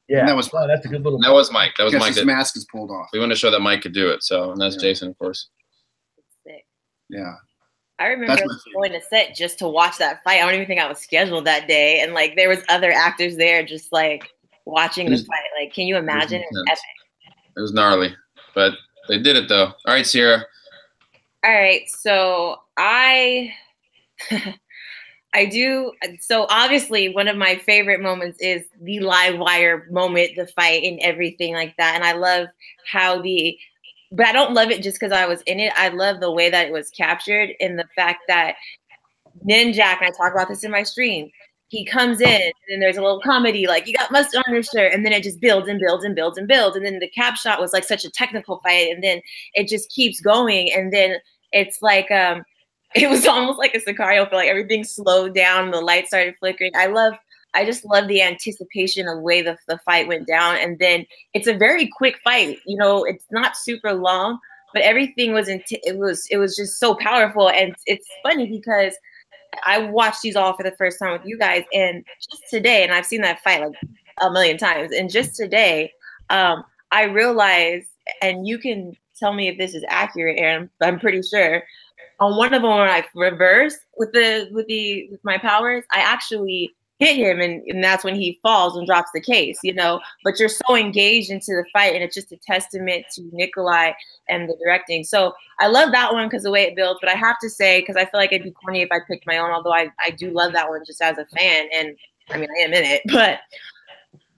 Speaker 4: Yeah, and that's a good little.
Speaker 6: That was Mike. That was Mike.
Speaker 7: His mask is pulled off.
Speaker 6: We want to show that Mike could do it. So, and that's Jason, of course.
Speaker 5: Sick.
Speaker 7: Yeah.
Speaker 5: I remember going to set just to watch that fight. I don't even think I was scheduled that day, and like there was other actors there, just like watching the fight. Like, can you imagine? It was epic.
Speaker 6: It was gnarly, but they did it though. All right, Ciera.
Speaker 5: All right, so I do. So obviously, one of my favorite moments is the Livewire moment, the fight, and everything like that. And I love how but I don't love it just because I was in it. I love the way that it was captured, and the fact that Ninjak, and I talk about this in my stream, he comes in and then there's a little comedy, like, you got mustard on your shirt, and then it just builds and builds and builds and builds. And then the cap shot was like such a technical fight, and then it just keeps going. And then it's like it was almost like a Sicario feel, like everything slowed down, the lights started flickering. I just love the anticipation of the way the fight went down. And then it's a very quick fight. You know, it's not super long, but everything was it was just so powerful. And it's funny because I watched these all for the first time with you guys, and just today, and I've seen that fight like a million times, and just today, I realized, and you can tell me if this is accurate, Aaron, but I'm pretty sure, on one of them when I reversed with my powers, I actually hit him, and that's when he falls and drops the case, you know. But you're so engaged into the fight, and it's just a testament to Nikolai and the directing. So I love that one because the way it builds. But I have to say, because I feel like it'd be corny if I picked my own, although I do love that one just as a fan, and I mean I am in it. But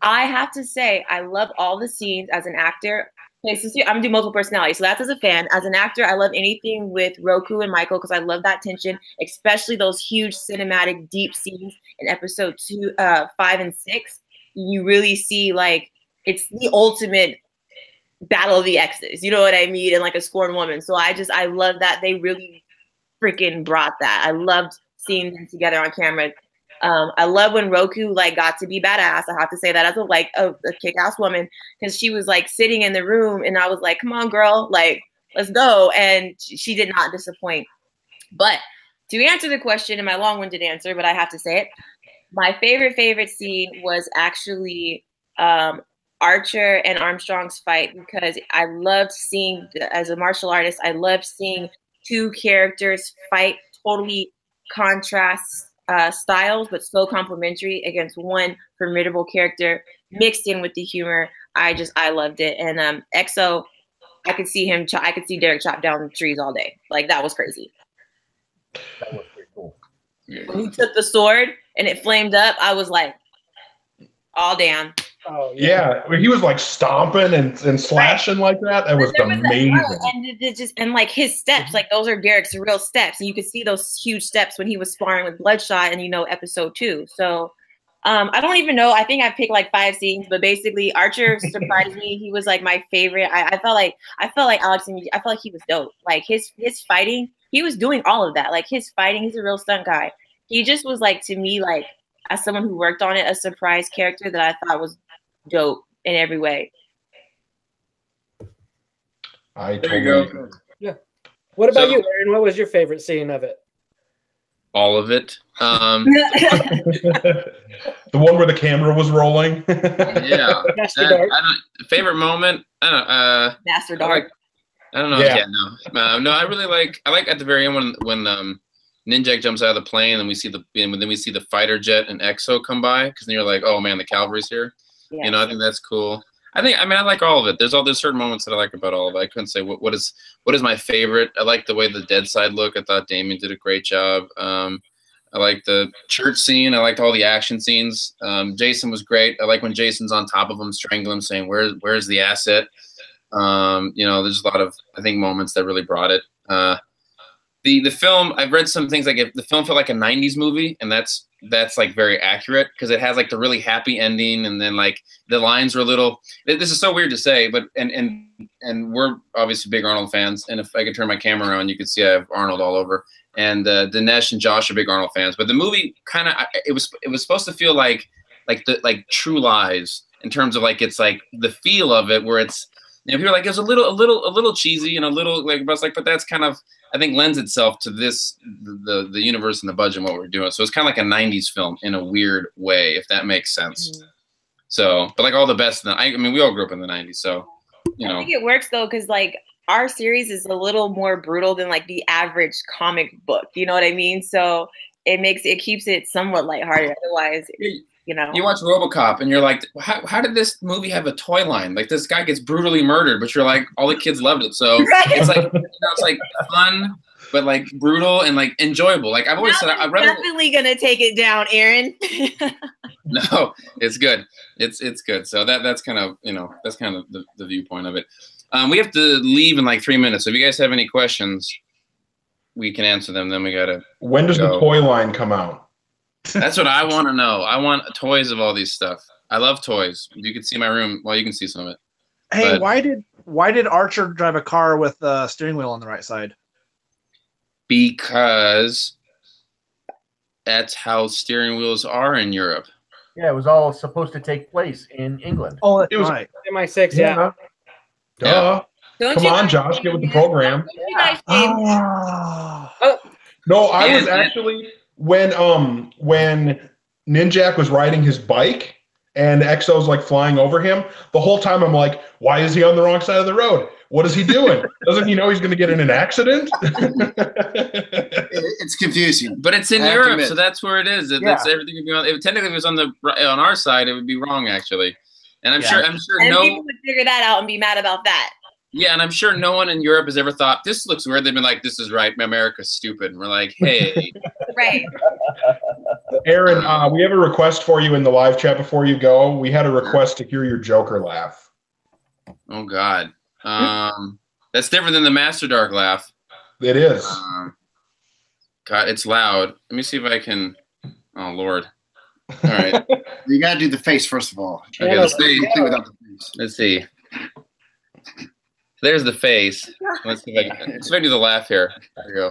Speaker 5: I have to say I love all the scenes as an actor. Okay, so I'm gonna do multiple personalities. So that's as a fan. As an actor, I love anything with Roku and Michael because I love that tension, especially those huge cinematic deep scenes in episode 5 and 6. You really see like it's the ultimate battle of the exes. You know what I mean? And like a scorned woman. So I love that they really freaking brought that. I loved seeing them together on camera. I love when Roku like got to be badass. I have to say that as a kick-ass woman, because she was like sitting in the room and I was like, come on, girl, like, let's go. And she did not disappoint. But to answer the question in my long-winded answer, but I have to say it, my favorite scene was actually Archer and Armstrong's fight, because I loved seeing, as a martial artist, I loved seeing two characters fight totally contrasts styles, but so complementary against one formidable character mixed in with the humor. I loved it. And EXO, I could see Derek chop down trees all day. Like, that was crazy.
Speaker 4: That was pretty cool.
Speaker 5: When he took the sword and it flamed up, I was like, all damn.
Speaker 1: Oh yeah, he was like stomping and slashing like that. That was amazing.
Speaker 5: And like his steps, like those are Derek's real steps, and you could see those huge steps when he was sparring with Bloodshot in episode 2. So I don't even know. I think I picked like 5 scenes, but basically Archer surprised me. He was like my favorite. I felt like Alex, and I felt like he was dope. Like his fighting, he was doing all of that. Like his fighting, he's a real stunt guy. He just was like, to me, like as someone who worked on it, a surprise character that I thought was dope in every way.
Speaker 1: I totally agree.
Speaker 3: Yeah. What about you, Aaron? What was your favorite scene of it?
Speaker 6: All of it.
Speaker 1: The one where the camera was rolling.
Speaker 6: Yeah. Favorite moment.
Speaker 5: Master Dark.
Speaker 6: I don't know. Yeah, no. I really like at the very end when Ninjak jumps out of the plane and we see the fighter jet and EXO come by, because then you're like, oh man, the cavalry's here. Yes. I think that's cool. I like all of it. There's certain moments that I like about all of it. I couldn't say what is my favorite. I like the way the dead side look. I thought Damien did a great job. I like the church scene. I liked all the action scenes. Jason was great. I like when Jason's on top of him, strangling him, saying, where's the asset? There's a lot of, I think, moments that really brought it. the film, I've read some things like if the film felt like a 90s movie, and that's like very accurate because it has like the really happy ending, and then like the lines are a little, this is so weird to say, but and we're obviously big Arnold fans, and if I could turn my camera around, you could see I have Arnold all over, and Dinesh and Josh are big Arnold fans, but the movie kind of, it was supposed to feel like True Lies in terms of like, it's like the feel of it where it's, you know, people are like, it's a little cheesy and a little like, but that's kind of, I think, lends itself to this, the universe and the budget and what we're doing. So it's kind of like a 90s film in a weird way, if that makes sense. Mm-hmm. So, but like all the best, I mean, we all grew up in the 90s, so, you know.
Speaker 5: I think it works though, because like our series is a little more brutal than like the average comic book. You know what I mean? So it keeps it somewhat lighthearted. Otherwise, you know. You
Speaker 6: watch RoboCop and you're like, how did this movie have a toy line? Like this guy gets brutally murdered, but you're like, all the kids loved it. So right. It's like, you know, it's like fun, but like brutal and like enjoyable. Like I've always said, I'd rather
Speaker 5: definitely gonna take it down, Aaron.
Speaker 6: No, it's good. It's good. So that's kind of, you know, that's kind of the viewpoint of it. We have to leave in like 3 minutes. So if you guys have any questions, we can answer them. Then we gotta.
Speaker 1: When does the toy line come out?
Speaker 6: That's what I want to know. I want toys of all these stuff. I love toys. You can see my room. Well, you can see some of it.
Speaker 2: Hey, but why did Archer drive a car with the steering wheel on the right side?
Speaker 6: Because that's how steering wheels are in Europe.
Speaker 4: Yeah, it was all supposed to take place in England.
Speaker 2: Oh, that's right.
Speaker 3: MI6, yeah.
Speaker 1: Duh. Come on, Josh, get with the program. No, I was actually when Ninjak was riding his bike and Exo's like flying over him, the whole time I'm like, why is he on the wrong side of the road? What is he doing? Doesn't he know he's going to get in an accident?
Speaker 7: It's confusing.
Speaker 6: But it's in Europe, so that's where it is. That's everything would be on. If technically it was on our side, it would be wrong actually. And I'm sure
Speaker 5: and people would figure that out and be mad about that.
Speaker 6: Yeah, and I'm sure no one in Europe has ever thought, this looks weird. They've been like, this is right. America's stupid. And we're like, hey.
Speaker 5: Right.
Speaker 1: Aaron, we have a request for you in the live chat before you go. We had a request to hear your Joker laugh.
Speaker 6: Oh, God. That's different than the Master Dark laugh.
Speaker 1: It is.
Speaker 6: God, it's loud. Let me see if I can. Oh, Lord. All right.
Speaker 7: You got to do the face, first of all.
Speaker 6: Okay, let's see. Without the face. Let's see. There's the face. Let's see if I do the laugh here. There we go.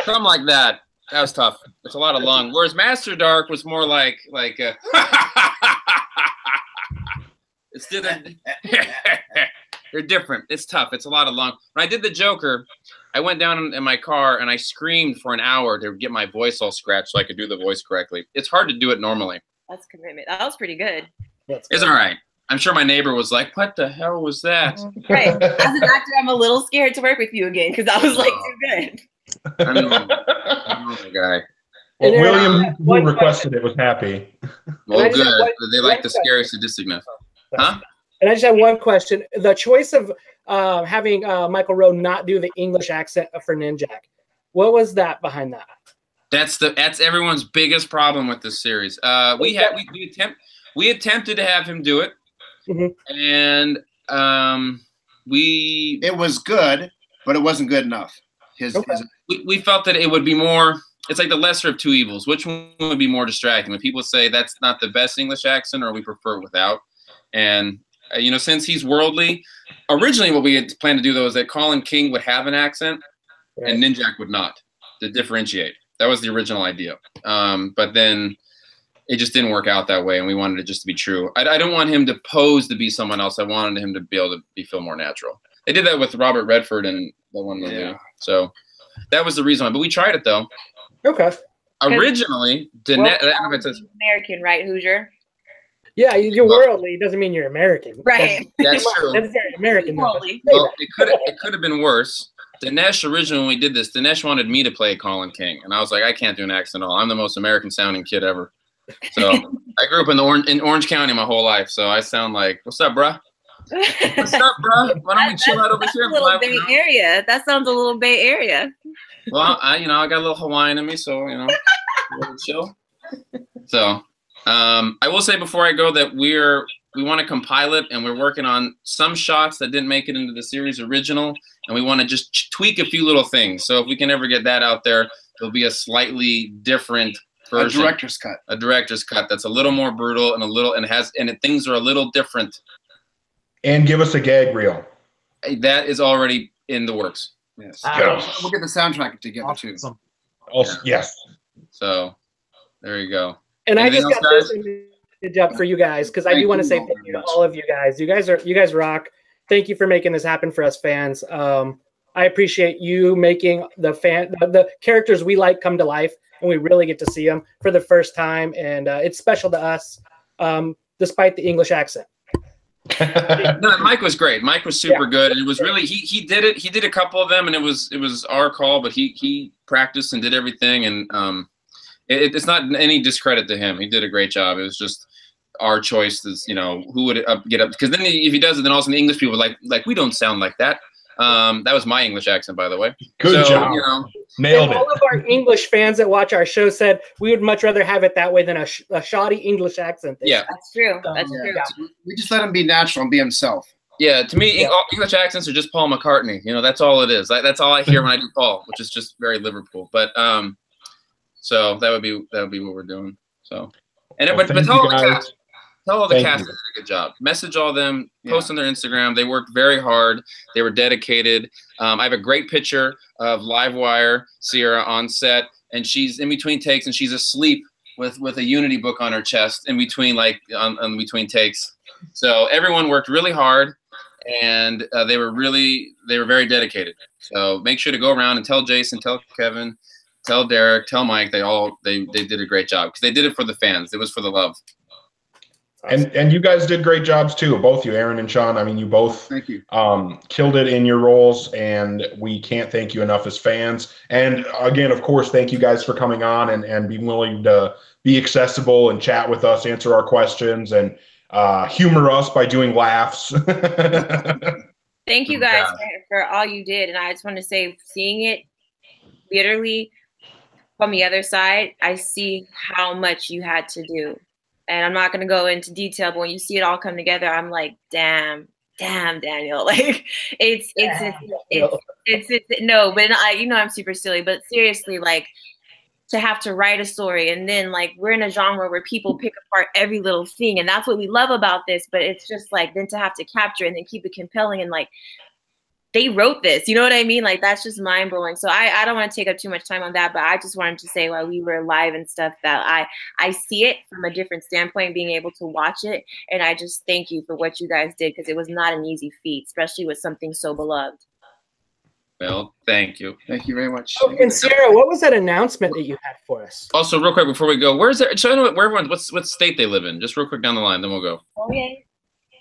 Speaker 6: Something like that. That was tough. It's a lot of lung. Whereas Master Dark was more like it's different. They're different. It's tough. It's a lot of lung. When I did the Joker, I went down in my car and I screamed for an hour to get my voice all scratched so I could do the voice correctly. It's hard to do it normally.
Speaker 5: That's commitment. That was pretty good.
Speaker 6: It's all right. I'm sure my neighbor was like, what the hell was that?
Speaker 5: Right. As an actor, I'm a little scared to work with you again because I was like too good.
Speaker 6: I know the guy.
Speaker 1: Well, William, who requested it, was happy.
Speaker 6: Well, good. They like the scary sadisticness. Huh?
Speaker 3: And I just have one question. The choice of having Michael Rowe not do the English accent for Ninjak, what was that behind that?
Speaker 6: That's everyone's biggest problem with this series. We attempted to have him do it, and
Speaker 7: it was good, but it wasn't good enough.
Speaker 6: We felt that it would be more. It's like the lesser of two evils. Which one would be more distracting? When people say that's not the best English accent, or we prefer it without, and you know, since he's worldly, originally what we had planned to do though is that Colin King would have an accent, and Ninjak would not, to differentiate. That was the original idea. But then it just didn't work out that way, and we wanted it just to be true. I don't want him to pose to be someone else. I wanted him to be able to feel more natural. They did that with Robert Redford in the one movie. Yeah. So that was the reason why. But we tried it, though.
Speaker 3: Okay.
Speaker 6: Originally,
Speaker 5: American, right, Hoosier?
Speaker 3: Yeah, you're worldly. It doesn't mean you're American.
Speaker 5: Right.
Speaker 6: That's true.
Speaker 3: That's very American.
Speaker 6: Well, it could have been worse. Dinesh, originally when we did this, Dinesh wanted me to play Colin King, and I was like, I can't do an accent at all. I'm the most American-sounding kid ever. So I grew up in Orange County my whole life, so I sound like, what's up, bruh? What's up, bruh? Why don't we chill out over here?
Speaker 5: That's a little Bay Area. That sounds a little Bay Area.
Speaker 6: Well, I got a little Hawaiian in me, so, a little chill. So I will say before I go that to compile it, and we're working on some shots that didn't make it into the series original, and we want to just tweak a few little things. So if we can ever get that out there, it'll be a slightly different version.
Speaker 7: A director's cut.
Speaker 6: A director's cut that's a little more brutal and things are a little different.
Speaker 1: And give us a gag reel.
Speaker 6: That is already in the works.
Speaker 7: Yes.
Speaker 1: Yes.
Speaker 7: We'll get the soundtrack together too.
Speaker 1: Also, yes.
Speaker 6: So there you go.
Speaker 3: And
Speaker 6: Anything
Speaker 3: I just
Speaker 6: else,
Speaker 3: got
Speaker 6: guys?
Speaker 3: this image up for you guys because I do want to say thank you to all of you guys. You guys rock. Thank you for making this happen for us fans. I appreciate you making the characters we like come to life, and we really get to see them for the first time, and it's special to us, despite the English accent.
Speaker 6: No, Mike was great. Mike was super good, and it was really he did it. He did a couple of them, and it was our call, but he practiced and did everything, and it's not any discredit to him. He did a great job. It was just our choice is, who would get up, because then if he does it, then all of a sudden the English people are like we don't sound like that. That was my English accent, by the way.
Speaker 1: Good job. Nailed it.
Speaker 3: All of our English fans that watch our show said we would much rather have it that way than a shoddy English accent.
Speaker 6: Yeah,
Speaker 5: that's true. That's true.
Speaker 3: Yeah.
Speaker 7: We just let him be natural and be himself.
Speaker 6: Yeah, to me, English accents are just Paul McCartney. That's all it is. That's all I hear when I do Paul, which is just very Liverpool. But so that would be what we're doing. So, and but tell all the cast. Tell all the cast they did a good job. Message all them. Post on their Instagram. They worked very hard. They were dedicated. I have a great picture of Livewire Ciera on set, and she's in between takes, and she's asleep with a Unity book on her chest in between on between takes. So everyone worked really hard, and they were very dedicated. So make sure to go around and tell Jason, tell Kevin, tell Derek, tell Mike. They did a great job because they did it for the fans. It was for the love.
Speaker 1: And you guys did great jobs too, both you, Aaron and Sean. I mean, you both
Speaker 7: thank you.
Speaker 1: Killed it in your roles, and we can't thank you enough as fans. And again, of course, thank you guys for coming on and being willing to be accessible and chat with us, answer our questions, and humor us by doing laughs.
Speaker 5: Thank you guys for all you did. And I just want to say, seeing it literally from the other side, I see how much you had to do. And I'm not going to go into detail, but when you see it all come together, I'm like, damn, Daniel. Like it's no, but I'm super silly, but seriously, like to have to write a story, and then like we're in a genre where people pick apart every little thing, and that's what we love about this. But it's just like then to have to capture and then keep it compelling, and like they wrote this, you know what I mean? Like that's just mind blowing. So I don't want to take up too much time on that, but I just wanted to say while we were live and stuff that I see it from a different standpoint, being able to watch it, and I just thank you for what you guys did because it was not an easy feat, especially with something so beloved.
Speaker 6: Well, thank you.
Speaker 7: Thank you very much.
Speaker 3: Oh, and Ciera, what was that announcement that you had for us?
Speaker 6: Also, real quick before we go, where's there? So I know where everyone, what state they live in. Just real quick down the line, then we'll go.
Speaker 5: Okay.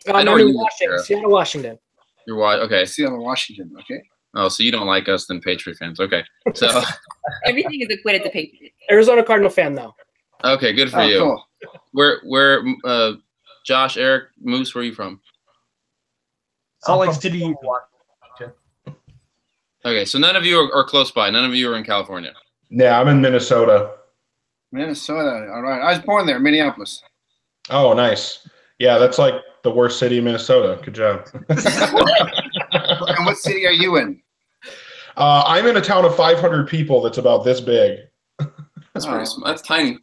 Speaker 6: I know
Speaker 3: I'm in Seattle, Washington.
Speaker 6: You're okay.
Speaker 7: Seattle, Washington. Okay.
Speaker 6: Oh, so you don't like us, then Patriot fans. Okay. So
Speaker 5: everything is equated to Patriots.
Speaker 3: Arizona Cardinal fan though.
Speaker 6: Okay, good for you.
Speaker 7: Cool.
Speaker 6: Where Josh, Eric, Moose, where are you from?
Speaker 2: Salt Lake City,
Speaker 4: Washington.
Speaker 6: Okay, so none of you are close by. None of you are in California.
Speaker 1: Yeah, I'm in Minnesota.
Speaker 7: Minnesota. All right. I was born there, Minneapolis.
Speaker 1: Oh, nice. Yeah, that's like the worst city in Minnesota. Good job.
Speaker 7: And what city are you in?
Speaker 1: I'm in a town of 500 people that's about this big.
Speaker 6: That's pretty small. That's tiny.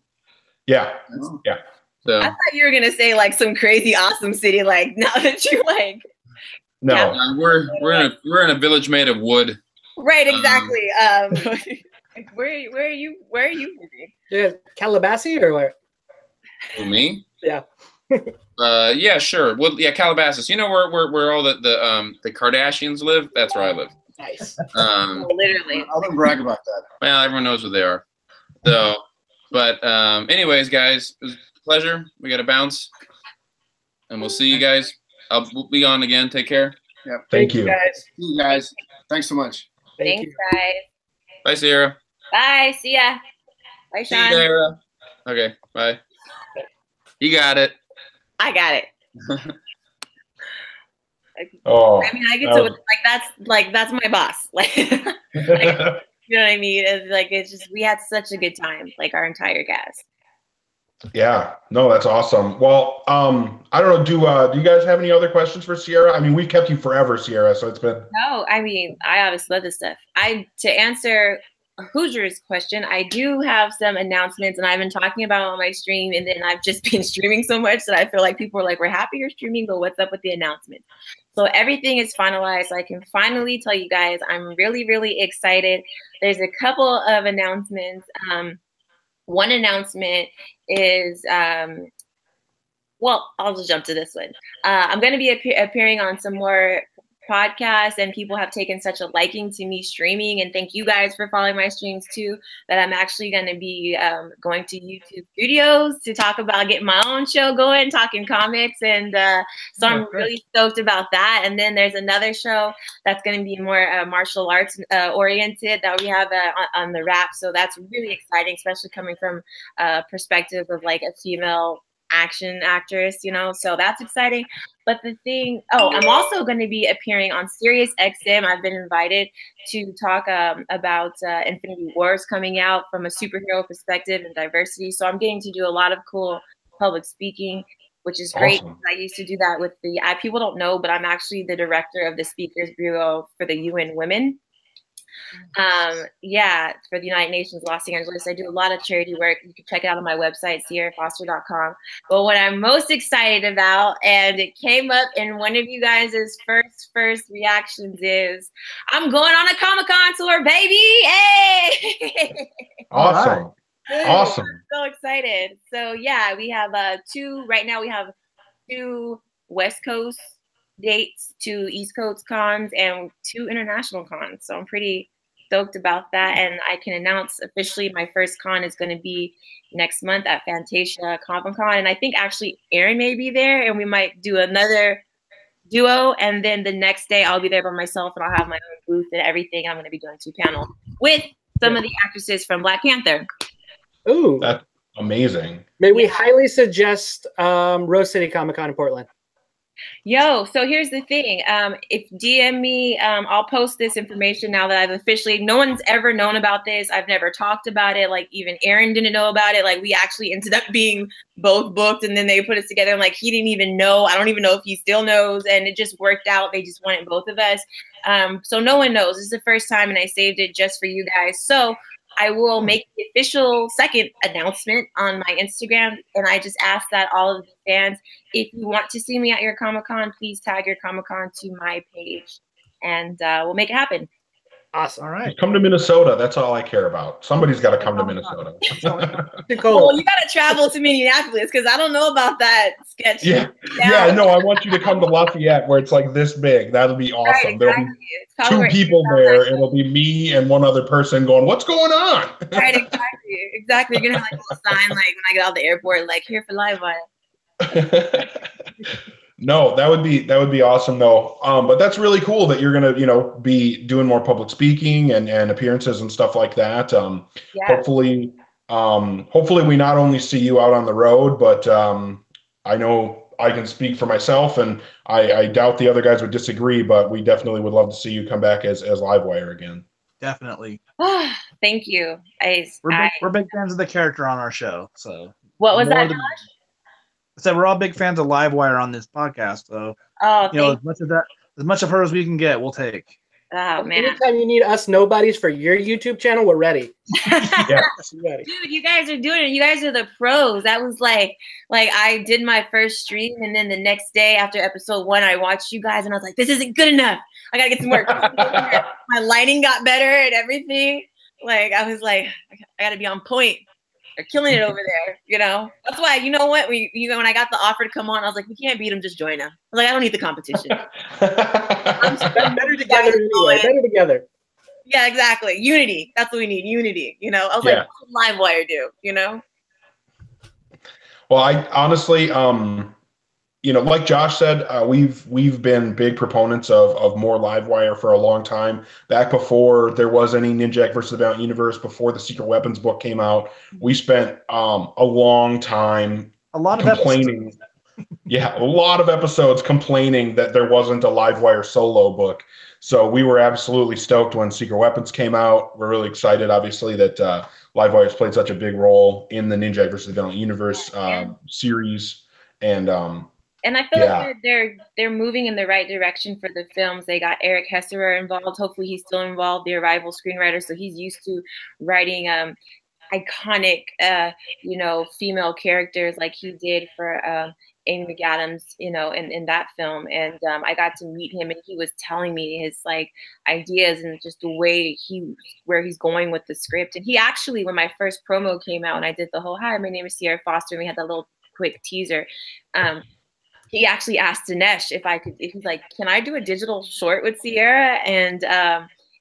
Speaker 1: Yeah. Yeah.
Speaker 6: So,
Speaker 5: I thought you were gonna say like some crazy awesome city. Like now that you like.
Speaker 1: No.
Speaker 5: Yeah.
Speaker 6: We're in a village made of wood.
Speaker 5: Right. Exactly. Where are you? Where are you living?
Speaker 3: Yeah, Calabasas or where?
Speaker 6: Who, me?
Speaker 3: Yeah.
Speaker 6: Yeah, sure. Well, yeah, Calabasas. You know where all the Kardashians live? That's where I live.
Speaker 3: Nice.
Speaker 5: Literally.
Speaker 7: I don't brag about that.
Speaker 6: Well, everyone knows where they are. So, but anyways, guys, it was a pleasure. We got to bounce, and we'll see you guys. We'll be on again. Take care.
Speaker 7: Yep.
Speaker 1: Thank you.
Speaker 3: guys.
Speaker 7: See you guys. Thanks so much.
Speaker 5: Thanks, guys.
Speaker 6: Bye, Ciera.
Speaker 5: Bye. See ya. Bye,
Speaker 6: See
Speaker 5: Sean.
Speaker 6: you, Ciera. Okay. Bye. You got it.
Speaker 5: I got it.
Speaker 1: Oh.
Speaker 5: I mean, I get to that's my boss. Like, you know what I mean? It's just we had such a good time, like our entire cast.
Speaker 1: Yeah, no, that's awesome. Well, I don't know. Do you guys have any other questions for Ciera? I mean, we've kept you forever, Ciera, so it's been.
Speaker 5: No, I mean, I obviously love this stuff. To answer Hoosier's question, I do have some announcements, and I've been talking about on my stream, and then I've just been streaming so much that I feel like people are like, "We're happy you're streaming, but what's up with the announcements?" So everything is finalized. So I can finally tell you guys, I'm really, really excited. There's a couple of announcements. One announcement is, well, I'll just jump to this one. I'm going to be appearing on some more podcasts, and people have taken such a liking to me streaming, and thank you guys for following my streams too, that I'm actually going to be going to YouTube Studios to talk about getting my own show going, talking comics, and so I'm really stoked about that. And then there's another show that's going to be more martial arts oriented that we have on the wrap, so that's really exciting, especially coming from a perspective of like a female action actress, you know, so that's exciting. But the thing, I'm also going to be appearing on Sirius XM. I've been invited to talk about Infinity Wars coming out from a superhero perspective and diversity. So I'm getting to do a lot of cool public speaking, which is great.
Speaker 1: Awesome.
Speaker 5: I used to do that with people don't know, but I'm actually the director of the Speakers Bureau for the UN Women. For the United Nations Los Angeles. I do a lot of charity work. You can check it out on my website, cierafoster.com. But what I'm most excited about, and it came up in one of you guys' first reactions, is I'm going on a Comic-Con tour, baby! Hey!
Speaker 1: Awesome. Awesome.
Speaker 5: I'm so excited. So yeah, we have right now we have 2 West Coast dates, 2 East Coast cons, and 2 international cons. So I'm pretty stoked about that. And I can announce officially my first con is going to be next month at Fantasia Comic-Con. And I think actually Aaron may be there, and we might do another duo. And then the next day I'll be there by myself, and I'll have my own booth and everything. I'm going to be doing 2 panels with some of the actresses from Black Panther.
Speaker 3: Ooh,
Speaker 1: that's amazing.
Speaker 3: May we highly suggest Rose City Comic-Con in Portland.
Speaker 5: Yo, so here's the thing. If DM me, I'll post this information now that I've officially, no one's ever known about this. I've never talked about it. Like even Aaron didn't know about it. Like we actually ended up being both booked, and then they put us together, and like he didn't even know. I don't even know if he still knows, and it just worked out. They just wanted both of us. So no one knows. This is the first time, and I saved it just for you guys. So I will make the official second announcement on my Instagram, and I just ask that all of the fans, if you want to see me at your Comic-Con, please tag your Comic-Con to my page, and we'll make it happen.
Speaker 3: Awesome.
Speaker 2: All right.
Speaker 1: Come to Minnesota. That's all I care about. Somebody's got to come to Minnesota.
Speaker 5: Well, you got to travel to Minneapolis because I don't know about that sketch.
Speaker 1: Yeah. Yeah, no, I want you to come to Lafayette where it's like this big. That'll be awesome.
Speaker 5: Right, exactly.
Speaker 1: There'll be 2 people there. It'll be me and one other person going, "What's going on?"
Speaker 5: Right, exactly. You're going to have like a little sign like when I get out of the airport, like here for Livewire.
Speaker 1: No, that would be awesome though. But that's really cool that you're gonna, be doing more public speaking and appearances and stuff like that. Hopefully we not only see you out on the road, but I know I can speak for myself, and I doubt the other guys would disagree, but we definitely would love to see you come back as Livewire again.
Speaker 2: Definitely.
Speaker 5: Thank you.
Speaker 2: We're big fans of the character on our show. So
Speaker 5: what was that, Josh?
Speaker 2: I said we're all big fans of Livewire on this podcast, so as much of her as we can get, we'll take.
Speaker 5: Oh man!
Speaker 3: Anytime you need us nobodies for your YouTube channel, we're ready.
Speaker 1: Yeah.
Speaker 5: Dude, you guys are doing it. You guys are the pros. That was like I did my first stream, and then the next day after episode 1, I watched you guys, and I was like, this isn't good enough. I gotta get some work. My lighting got better and everything. Like I was like, I gotta be on point. They're killing it over there, That's why, you know what? When I got the offer to come on, I was like, we can't beat them, just join them. I was like, I don't need the competition.
Speaker 3: I'm better together anyway. Better together.
Speaker 5: Yeah, exactly. Unity. That's what we need. Unity. I was like, what does Livewire do?
Speaker 1: Well, I honestly, like Josh said, we've been big proponents of more Livewire for a long time. Back before there was any Ninjak versus the Valiant universe, before the Secret Weapons book came out, we spent a long time complaining. Yeah, a lot of episodes complaining that there wasn't a Livewire solo book. So we were absolutely stoked when Secret Weapons came out. We're really excited, obviously, that Livewire's played such a big role in the Ninjak versus the Valiant Universe series. And
Speaker 5: I feel like they're moving in the right direction for the films. They got Eric Hesserer involved. Hopefully he's still involved, the Arrival screenwriter. So he's used to writing iconic, female characters like he did for Amy McAdams, in that film. And I got to meet him, and he was telling me his ideas and just the way where he's going with the script. And he actually, when my first promo came out and I did the whole, hi, my name is Ciera Foster, and we had that little quick teaser, he actually asked Dinesh if he's like, can I do a digital short with Ciera? And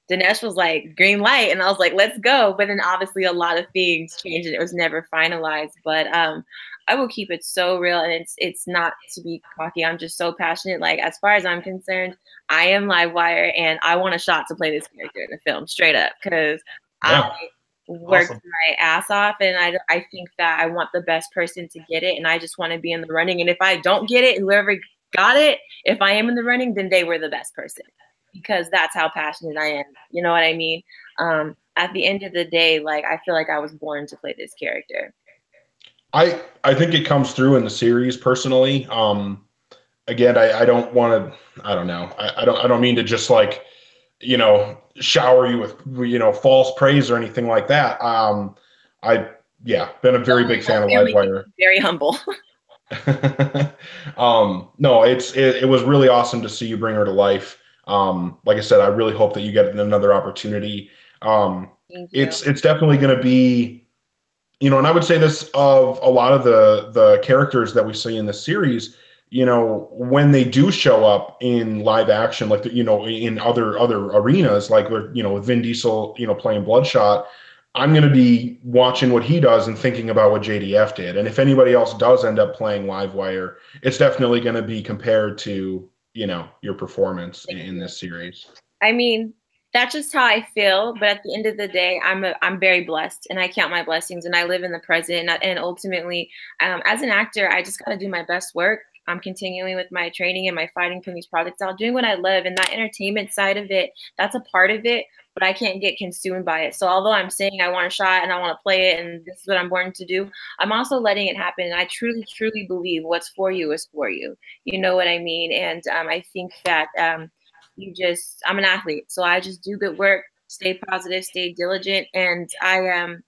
Speaker 5: Dinesh was like, green light. And I was like, let's go. But then obviously a lot of things changed and it was never finalized. But I will keep it so real. And it's not to be cocky. I'm just so passionate. Like, as far as I'm concerned, I am Livewire and I want a shot to play this character in the film, straight up. Because I worked my ass off, and I think that I want the best person to get it, and I just want to be in the running. And if I don't get it, whoever got it, if I am in the running, then they were the best person, because that's how passionate I am. You know what I mean? At the end of the day, I feel like I was born to play this character.
Speaker 1: I think it comes through in the series personally. Again, I don't want to, I don't know. I don't mean to just shower you with, false praise or anything like that. Been a very big fan of Livewire.
Speaker 5: Very humble.
Speaker 1: No, it was really awesome to see you bring her to life. Like I said, I really hope that you get another opportunity. It's definitely going to be, and I would say this of a lot of the characters that we see in the series, when they do show up in live action, in other arenas, with Vin Diesel, playing Bloodshot, I'm going to be watching what he does and thinking about what JDF did. And if anybody else does end up playing Livewire, it's definitely going to be compared to, your performance in this series.
Speaker 5: I mean, that's just how I feel. But at the end of the day, I'm very blessed, and I count my blessings, and I live in the present. And ultimately, as an actor, I just got to do my best work. I'm continuing with my training and my fighting, putting these projects out, doing what I love, and that entertainment side of it, that's a part of it, but I can't get consumed by it. So although I'm saying I want a shot and I want to play it and this is what I'm born to do, I'm also letting it happen. And I truly, truly believe what's for you is for you. You know what I mean? And I think that I'm an athlete, so I just do good work, stay positive, stay diligent, and the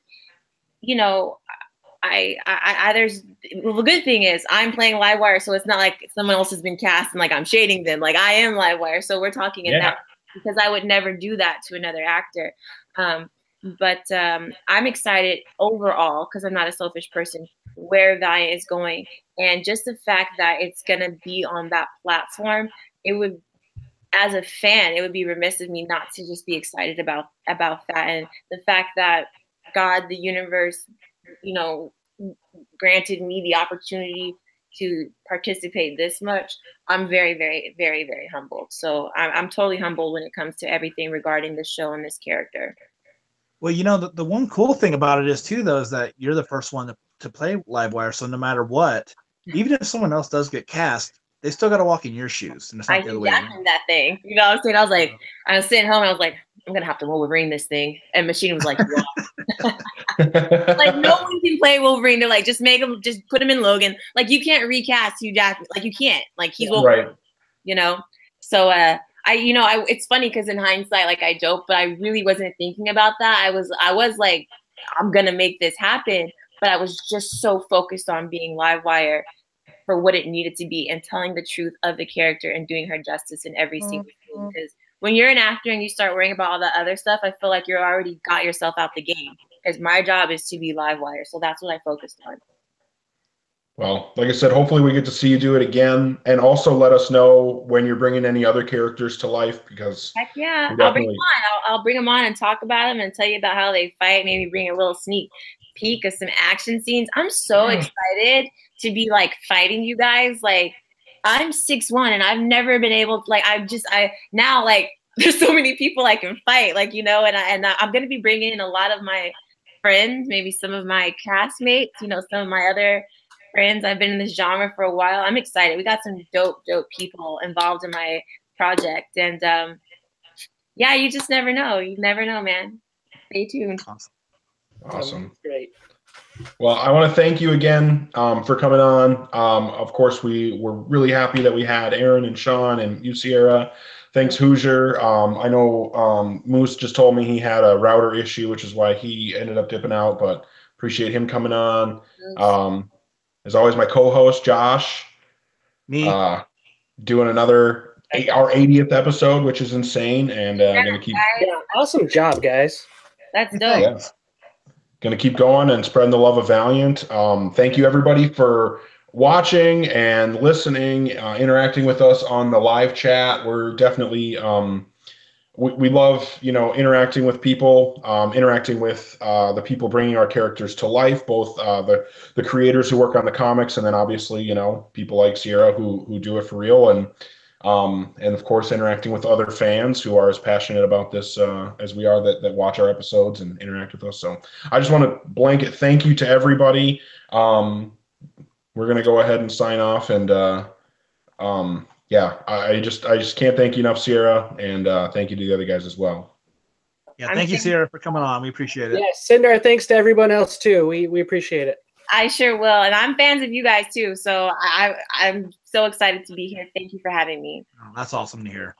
Speaker 5: good thing is I'm playing Livewire, so it's not like someone else has been cast and I'm shading them. I am Livewire, so we're talking in that, because I would never do that to another actor. But I'm excited overall, because I'm not a selfish person, where Valiant is going, and just the fact that it's gonna be on that platform, as a fan, it would be remiss of me not to just be excited about that, and the fact that God, the universe, granted me the opportunity to participate this much. I'm very, very, very, very humbled. So I'm totally humbled when it comes to everything regarding this show and this character.
Speaker 2: Well, the one cool thing about it is too, though, is that you're the first one to play Livewire. So no matter what, even if someone else does get cast, they still got to walk in your shoes. And it's not
Speaker 5: I knew that thing. You know what I'm saying? I was sitting home and I was like, I'm going to have to Wolverine this thing. And Machine was like, no one can play Wolverine. They're like, just put him in Logan. You can't recast Hugh Jackman. You can't. He's Wolverine. Right. So it's funny because in hindsight, I joke, but I really wasn't thinking about that. I was like, I'm going to make this happen. But I was just so focused on being Livewire for what it needed to be and telling the truth of the character and doing her justice in every single scene. Because when you're an actor and you start worrying about all that other stuff, I feel like you're already got yourself out the game, because my job is to be Livewire. So that's what I focused on.
Speaker 1: Well, like I said, hopefully we get to see you do it again, and also let us know when you're bringing any other characters to life, because
Speaker 5: heck yeah, I'll bring them on. I'll bring them on and talk about them and tell you about how they fight, maybe bring a little sneak peek of some action scenes. I'm so excited to be fighting you guys. I'm 6'1" and I've never been able to, now there's so many people I can fight, and I'm going to be bringing in a lot of my friends, maybe some of my castmates, some of my other friends. I've been in this genre for a while. I'm excited. We got some dope people involved in my project. And yeah, you just never know. You never know, man. Stay tuned.
Speaker 1: Awesome.
Speaker 3: Great.
Speaker 1: Well, I want to thank you again for coming on. Of course, we were really happy that we had Aaron and Sean and you, Ciera. Thanks, Hoosier. I know Moose just told me he had a router issue, which is why he ended up dipping out, but appreciate him coming on. As always, my co-host, Josh.
Speaker 2: Me.
Speaker 1: Doing our 80th episode, which is insane. And going to keep...
Speaker 3: Yeah, awesome job, guys.
Speaker 5: That's dope.
Speaker 1: Yeah. Going to keep going and spreading the love of Valiant. Thank you, everybody, for watching and listening, interacting with us on the live chat. We're definitely we love interacting with people, interacting with the people bringing our characters to life, both the creators who work on the comics, and then obviously people like Ciera who do it for real, and of course interacting with other fans who are as passionate about this as we are, that watch our episodes and interact with us. So I just want to blanket thank you to everybody. We're going to go ahead and sign off, and yeah, I just can't thank you enough, Ciera, and thank you to the other guys as well.
Speaker 2: Yeah, thank you, Ciera, for coming on. We appreciate it.
Speaker 3: Yeah, send our thanks to everyone else too. We appreciate it.
Speaker 5: I sure will, and I'm fans of you guys too. So I'm so excited to be here. Thank you for having me.
Speaker 2: Oh, that's awesome to hear.